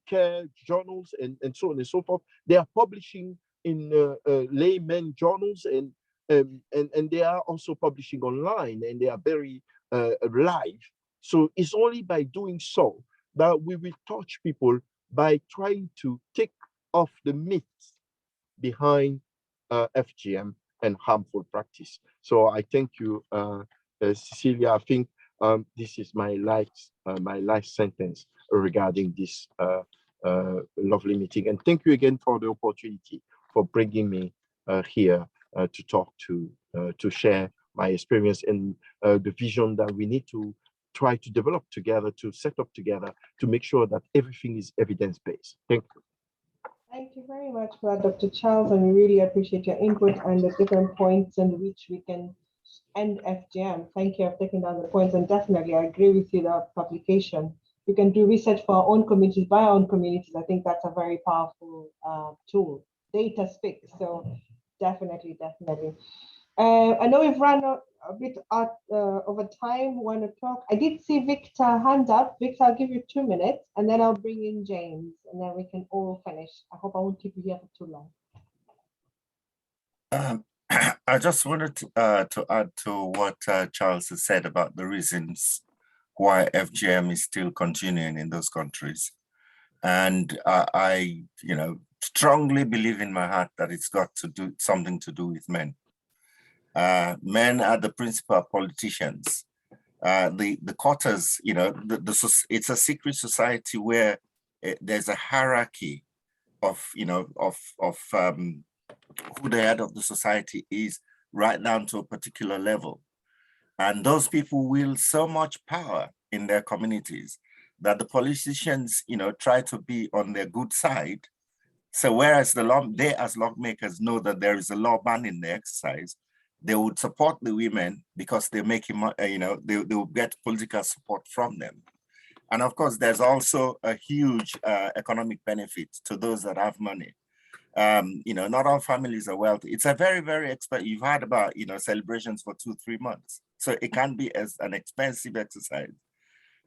care journals, and so on and so forth. They are publishing in layman journals, and they are also publishing online, and they are very live. So it's only by doing so that we will touch people, by trying to take off the myths behind FGM and harmful practice. So I thank you, Cecilia. I think this is my last sentence regarding this lovely meeting. And thank you again for the opportunity for bringing me here to talk to share my experience and the vision that we need to try to develop together, to set up together, to make sure that everything is evidence-based. Thank you. Thank you very much for that, Dr. Charles, and we really appreciate your input and the different points in which we can end FGM. Thank you for taking down the points, and definitely I agree with you that publication, we can do research for our own communities, by our own communities. I think that's a very powerful tool. Data speaks, so definitely. I know we've run a bit out over time, 1 o'clock. I did see Victor hand up. Victor, I'll give you 2 minutes, and then I'll bring in James, and then we can all finish. I hope I won't keep you here for too long. I just wanted to add to what Charles has said about the reasons why FGM is still continuing in those countries. And I strongly believe in my heart that it's got to do something to do with men. Men are the principal politicians the quotas, you know, it's a secret society where there's a hierarchy of, you know, of who the head of the society is, right down to a particular level. And those people wield so much power in their communities that the politicians, you know, try to be on their good side. So whereas they as lawmakers know that there is a law banning the exercise, they would support the women because they're making, you know, they will get political support from them. And of course, there's also a huge economic benefit to those that have money. You know, not all families are wealthy. It's a very, very expensive. You've heard about, you know, celebrations for 2-3 months. So it can be as an expensive exercise.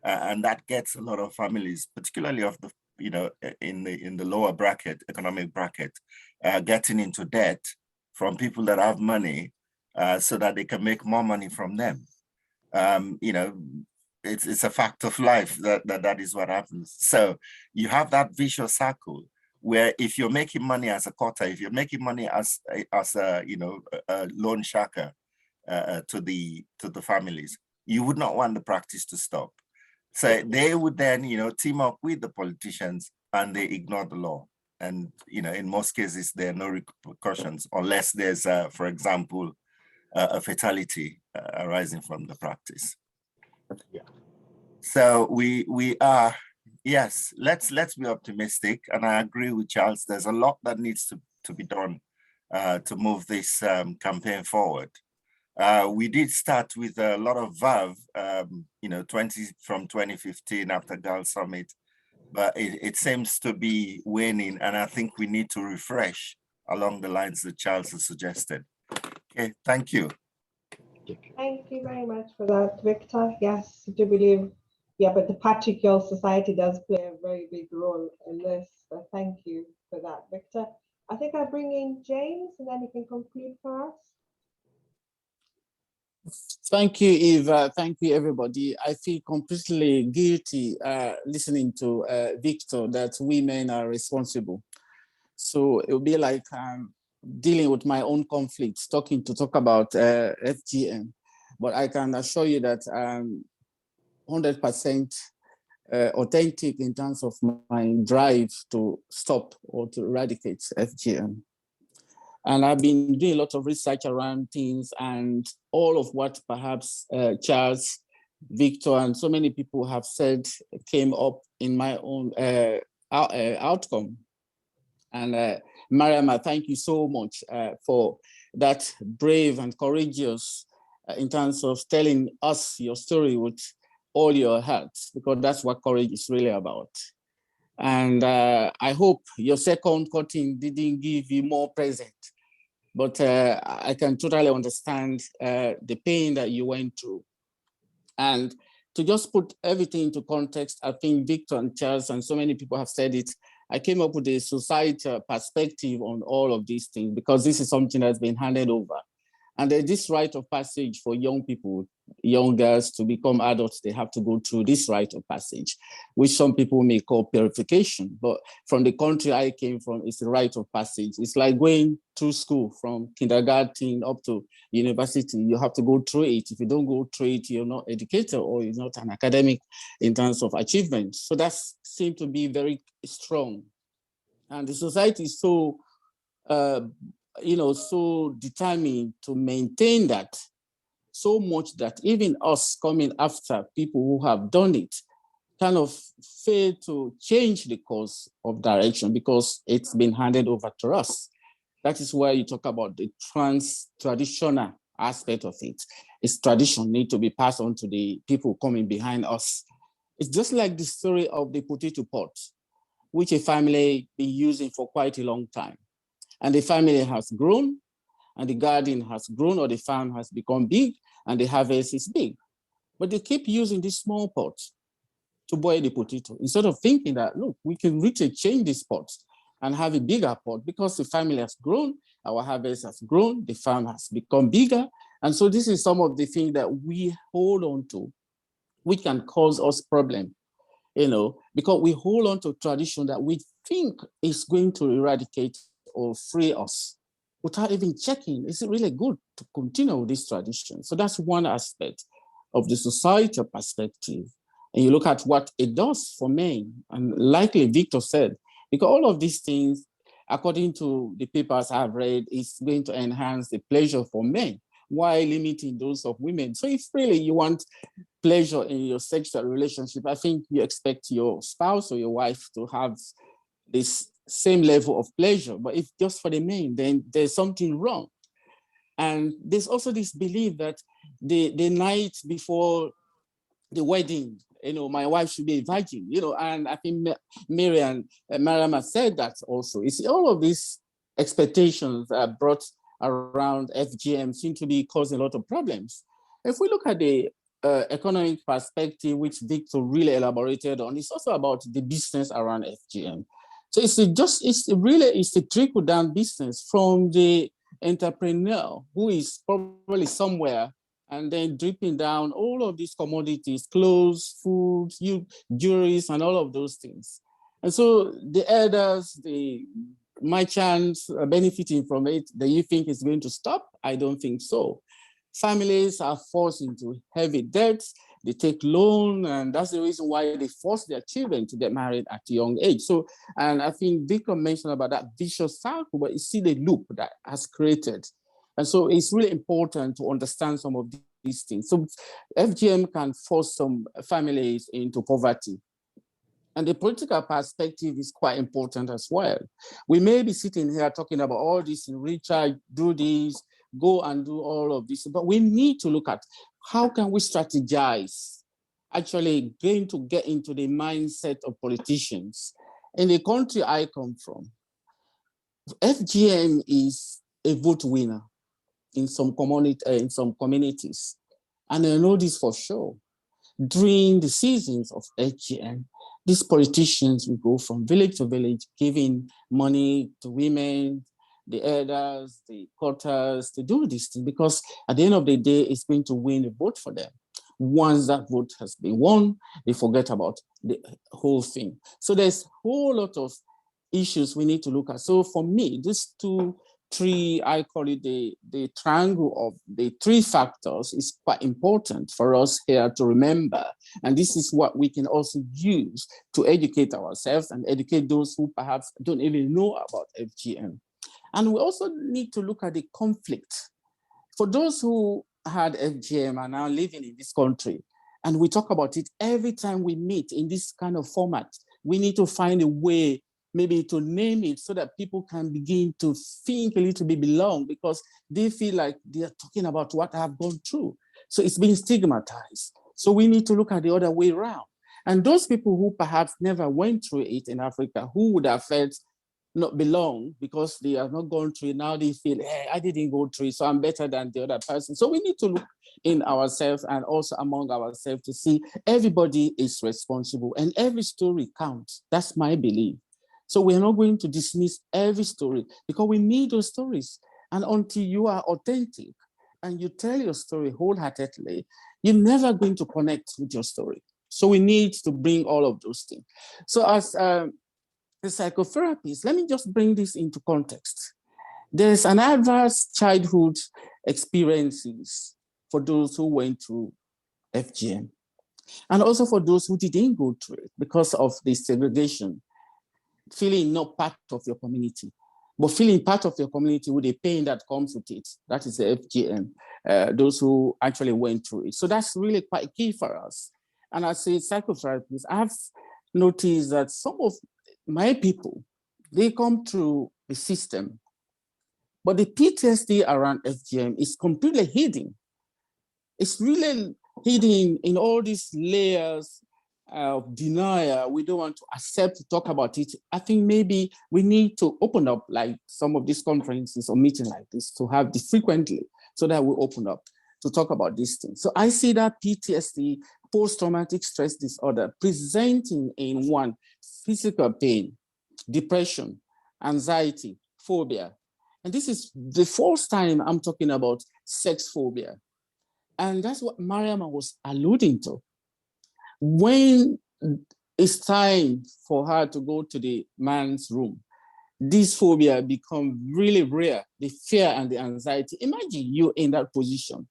And that gets a lot of families, particularly of the, you know, in the lower bracket, economic bracket, getting into debt from people that have money so that they can make more money from them. You know, it's a fact of life that is what happens. So you have that vicious circle where if you're making money as a quota, if you're making money as a you know, a loan sharker to the families, you would not want the practice to stop. So they would then, you know, team up with the politicians and they ignore the law. And, you know, in most cases, there are no repercussions unless there's, for example, a fatality arising from the practice. Yeah. So we are, yes, let's be optimistic. And I agree with Charles, there's a lot that needs to be done to move this campaign forward. We did start with a lot of verve, you know, from 2015 after Girl Summit, but it seems to be waning, and I think we need to refresh along the lines that Charles has suggested. Okay, thank you. Thank you very much for that, Victor. Yes, I do believe, yeah, but the patriarchal society does play a very big role in this. So thank you for that, Victor. I think I'll bring in James and then he can conclude for us. Thank you, Eva. Thank you, everybody. I feel completely guilty listening to Victor that women are responsible. So it will be like dealing with my own conflicts, talk about FGM. But I can assure you that I'm 100% authentic in terms of my drive to stop or to eradicate FGM. And I've been doing a lot of research around things, and all of what perhaps Charles, Victor, and so many people have said came up in my own outcome. And Mariama, thank you so much for that brave and courageous in terms of telling us your story with all your heart, because that's what courage is really about. And I hope your second cutting didn't give you more present, but I can totally understand the pain that you went through. And to just put everything into context, I think Victor and Charles and so many people have said it, I came up with a societal perspective on all of these things because this is something that's been handed over. And there's this rite of passage for young people, young girls to become adults, they have to go through this rite of passage, which some people may call purification. But from the country I came from, it's a rite of passage. It's like going through school from kindergarten up to university. You have to go through it. If you don't go through it, you're not educated or you're not an academic in terms of achievement. So that seems to be very strong. And the society is so, so determined to maintain that so much that even us coming after people who have done it kind of fail to change the course of direction because it's been handed over to us. That is why you talk about the traditional aspect of it. It's tradition need to be passed on to the people coming behind us. It's just like the story of the potato pot, which a family been using for quite a long time. And the family has grown, and the garden has grown, or the farm has become big, and the harvest is big. But they keep using this small pot to boil the potato, instead of thinking that, look, we can really change this pot and have a bigger pot because the family has grown, our harvest has grown, the farm has become bigger. And so this is some of the things that we hold on to, which can cause us problem, because we hold on to tradition that we think is going to eradicate or free us without even checking, is it really good to continue with this tradition? So that's one aspect. of the societal perspective, and you look at what it does for men, and likely Victor said, because all of these things, according to the papers I've read, is going to enhance the pleasure for men while limiting those of women. So if really you want pleasure in your sexual relationship, I think you expect your spouse or your wife to have this same level of pleasure. But if just for the men, then there's something wrong. And there's also this belief that the night before the wedding, my wife should be a virgin, and I think Mariam has said that also. You see, all of these expectations that are brought around FGM seem to be causing a lot of problems. If we look at the economic perspective, which Victor really elaborated on, it's also about the business around FGM. So it's a trickle-down business from the entrepreneur who is probably somewhere and then dripping down all of these commodities, clothes, food, jewelries, and all of those things. And so the elders, the merchants are benefiting from it. Do you think it's going to stop? I don't think so. Families are forced into heavy debts. They take loan, and that's the reason why they force their children to get married at a young age. So, and I think Victor mentioned about that vicious cycle, but you see the loop that has created. And so it's really important to understand some of these things. So FGM can force some families into poverty. And the political perspective is quite important as well. We may be sitting here talking about all this, Richard, do this, go and do all of this, but we need to look at how can we strategize, actually going to get into the mindset of politicians. In the country I come from, FGM is a vote winner in some communities. And I know this for sure. During the seasons of FGM, these politicians will go from village to village, giving money to women, the elders, the quarters, to do this thing, because at the end of the day, it's going to win the vote for them. Once that vote has been won, they forget about the whole thing. So there's a whole lot of issues we need to look at. So for me, these three, I call it the triangle of the three factors, is quite important for us here to remember. And this is what we can also use to educate ourselves and educate those who perhaps don't even know about FGM. And we also need to look at the conflict. For those who had FGM and are now living in this country, and we talk about it every time we meet in this kind of format, we need to find a way maybe to name it so that people can begin to think a little bit belong, because they feel like they are talking about what I've gone through. So it's being stigmatized. So we need to look at the other way around. And those people who perhaps never went through it in Africa, who would have felt not belong because they have not gone through it, now they feel, hey, I didn't go through it, so I'm better than the other person. So we need to look in ourselves and also among ourselves to see everybody is responsible and every story counts. That's my belief. So we're not going to dismiss every story because we need those stories. And until you are authentic and you tell your story wholeheartedly, you're never going to connect with your story. So we need to bring all of those things. So as the psychotherapist, let me just bring this into context. There's an adverse childhood experiences for those who went through FGM, and also for those who didn't go through it because of the segregation, feeling not part of your community, but feeling part of your community with the pain that comes with it. That is the FGM, those who actually went through it. So that's really quite key for us. And as a psychotherapist, I've noticed that some of my people, they come through the system, but the PTSD around FGM is completely hidden. It's really hidden in all these layers of denial. We don't want to accept to talk about it. I think maybe we need to open up like some of these conferences or meetings like this to have this frequently so that we open up to talk about these things. So I see that PTSD, post-traumatic stress disorder, presenting in one, physical pain, depression, anxiety, phobia. And this is the first time I'm talking about sex phobia. And that's what Mariam was alluding to. When it's time for her to go to the man's room, this phobia become really rare, the fear and the anxiety. Imagine you in that position.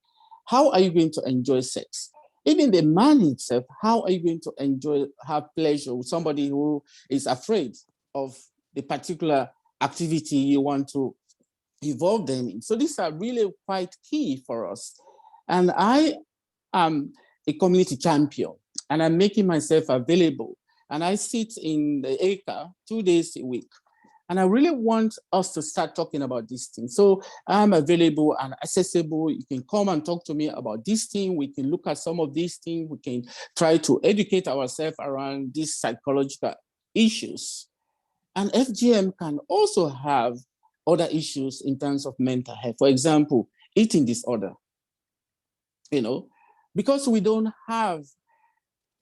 How are you going to enjoy sex? Even the man himself, how are you going to enjoy, have pleasure with somebody who is afraid of the particular activity you want to involve them in? So these are really quite key for us. And I am a community champion, and I'm making myself available. And I sit in the acre 2 days a week. And I really want us to start talking about these things. So I'm available and accessible. You can come and talk to me about this thing. We can look at some of these things. We can try to educate ourselves around these psychological issues. And FGM can also have other issues in terms of mental health. For example, eating disorder, because we don't have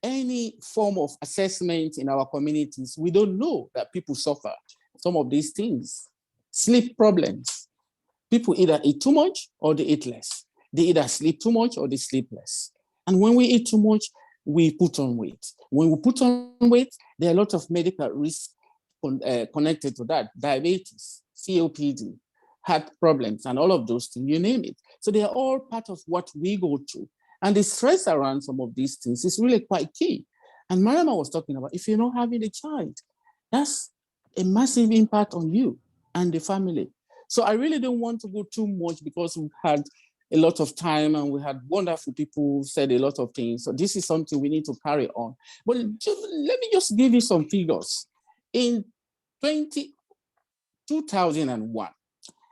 any form of assessment in our communities, we don't know that people suffer some of these things. Sleep problems. People either eat too much or they eat less. They either sleep too much or they sleep less. And when we eat too much, we put on weight. When we put on weight, there are a lot of medical risks connected to that. Diabetes, COPD, heart problems, and all of those things, you name it. So they are all part of what we go through. And the stress around some of these things is really quite key. And Mariama was talking about, if you're not having a child, that's a massive impact on you and the family. So I really don't want to go too much because we've had a lot of time and we had wonderful people who said a lot of things. So this is something we need to carry on. But let me just give you some figures. In 2001,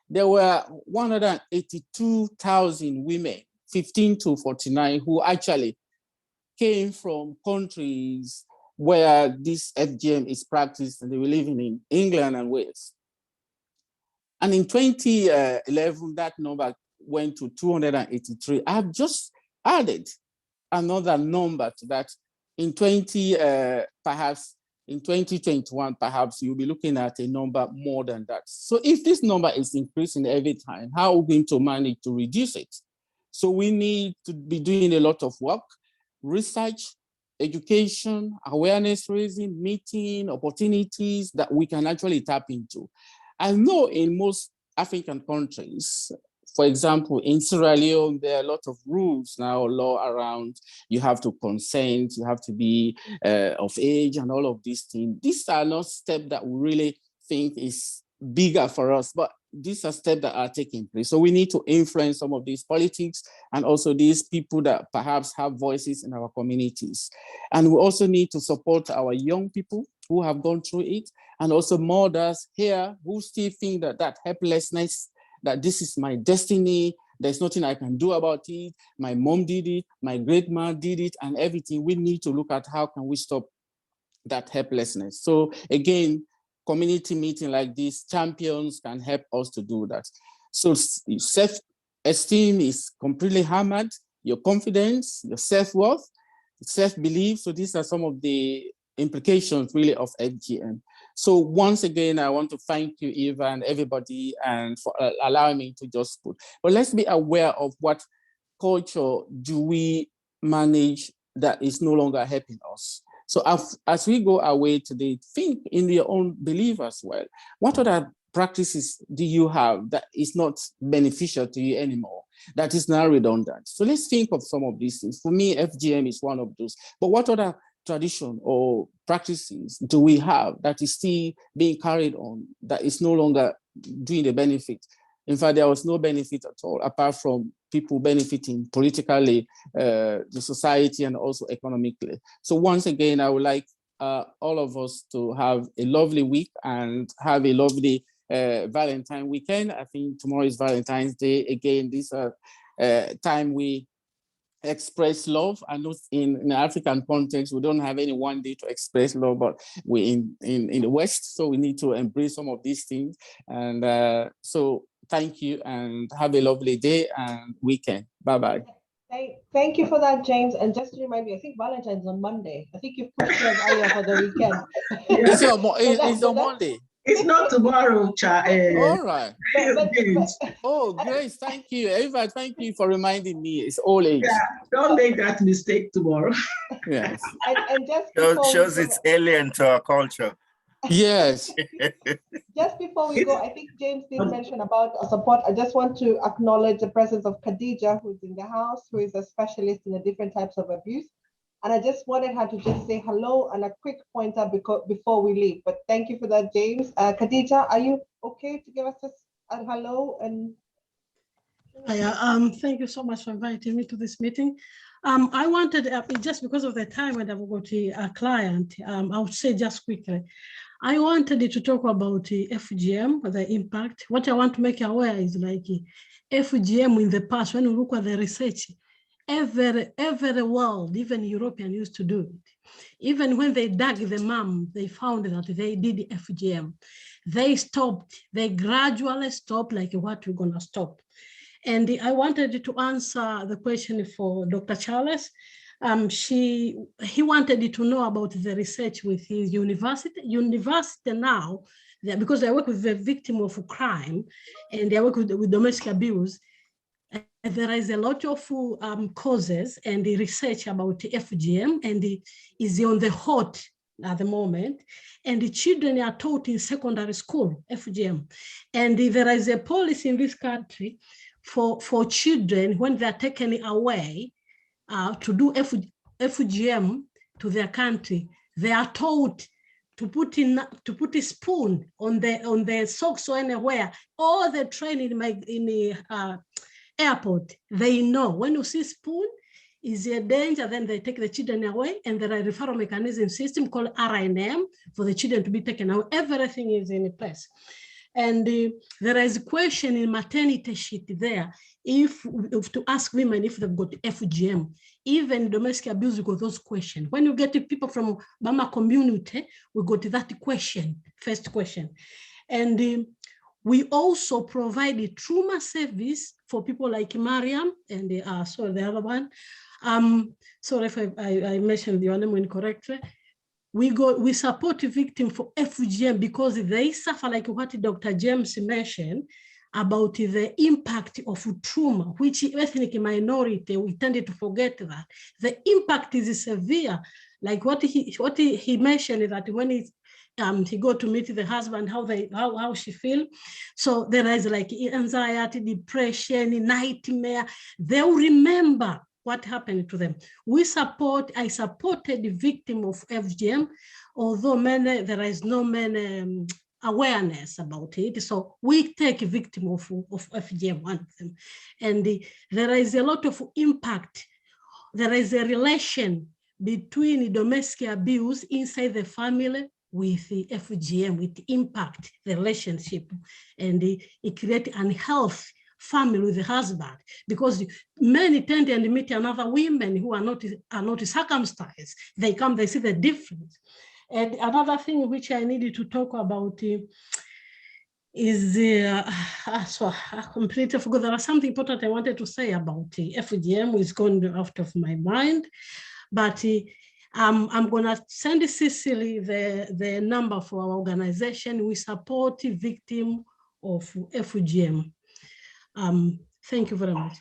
there were 182,000 women, 15 to 49, who actually came from countries where this FGM is practiced, and they were living in England and Wales. And in 2011, that number went to 283. I've just added another number to that. Perhaps in 2021, perhaps you'll be looking at a number more than that. So if this number is increasing every time, how are we going to manage to reduce it? So we need to be doing a lot of work, research, education, awareness raising, meeting, opportunities that we can actually tap into. I know in most African countries, for example, in Sierra Leone, there are a lot of rules now, law around you have to consent, you have to be of age and all of these things. These are not steps that we really think is bigger for us, but these are steps that are taking place. So we need to influence some of these politics and also these people that perhaps have voices in our communities. And we also need to support our young people who have gone through it, and also mothers here who still think that helplessness, that this is my destiny, there's nothing I can do about it, my mom did it, my great man did it, and everything. We need to look at how can we stop that helplessness. So again, community meeting like this, champions can help us to do that. So self-esteem is completely hammered, your confidence, your self-worth, self-belief. So these are some of the implications really of FGM. So once again, I want to thank you, Eva, and everybody, and for allowing me to just put. But let's be aware of what culture do we manage that is no longer helping us. So as we go away today, think in your own belief as well. What other practices do you have that is not beneficial to you anymore, that is now redundant? So let's think of some of these things. For me, FGM is one of those. But what other tradition or practices do we have that is still being carried on, that is no longer doing the benefit? In fact, there was no benefit at all, apart from people benefiting politically, the society, and also economically. So once again, I would like all of us to have a lovely week and have a lovely Valentine weekend. I think tomorrow is Valentine's Day. Again, this time we express love. I know in African context, we don't have any one day to express love, but we're in the West, so we need to embrace some of these things. And so thank you and have a lovely day and weekend. Bye-bye. Thank you for that, James. And just to remind you, I think Valentine's on Monday. I think you've pushed us earlier for the weekend. It's on Monday. It's not tomorrow, All right. Grace, thank you. Eva, thank you for reminding me. It's all age. Yeah, don't make that mistake tomorrow. Yes. And just shows it's alien to our culture. Yes. Just before we go, I think James did mention about support. I just want to acknowledge the presence of Khadija, who's in the house, who is a specialist in the different types of abuse. And I just wanted her to just say hello and a quick pointer before we leave. But thank you for that, James. Khadija, are you okay to give us a hello? And thank you so much for inviting me to this meeting. I wanted, just because of the time when I've got a client, I would say just quickly, I wanted to talk about FGM, the impact. What I want to make aware is like FGM in the past, when we look at the research, every world, even European used to do it. Even when they dug the mum, they found that they did FGM. They stopped, they gradually stopped like what we're gonna stop. And I wanted to answer the question for Dr. Charles. He wanted to know about the research with his university. University now, because I work with the victim of crime and I work with domestic abuse, there is a lot of causes and the research about FGM, and it is on the hot at the moment. And the children are taught in secondary school, FGM. And there is a policy in this country for children when they're taken away to do FGM to their country, they are taught to put a spoon on the socks or anywhere. All the training in the airport, they know when you see spoon is a danger, then they take the children away, and there are referral mechanism system called RNM for the children to be taken away. Everything is in place. And there is a question in maternity sheet there, if to ask women if they've got FGM, even domestic abuse, we got those questions. When you get people from Bama community, we got that question, first question. And we also provide a trauma service for people like Mariam and the other one. Sorry if I mentioned your name incorrectly. We support a victim for FGM because they suffer, like what Dr. James mentioned, about the impact of trauma, which ethnic minority, we tended to forget that. The impact is severe. Like what he mentioned, that when he go to meet the husband, how she feel. So there is like anxiety, depression, nightmare. They'll remember what happened to them. I supported the victim of FGM, although there is no awareness about it. So we take a victim of FGM, one of them. And there is a lot of impact. There is a relation between domestic abuse inside the family with the FGM, with impact, the relationship, and it creates unhealthy family with the husband, because many tend to meet another women who are not circumcised. They come, they see the difference. And another thing which I needed to talk about is so I completely forgot. There was something important I wanted to say about FGM, which is going out of my mind, but I'm gonna send Cecily the number for our organization. We support victims of FGM. Thank you very much.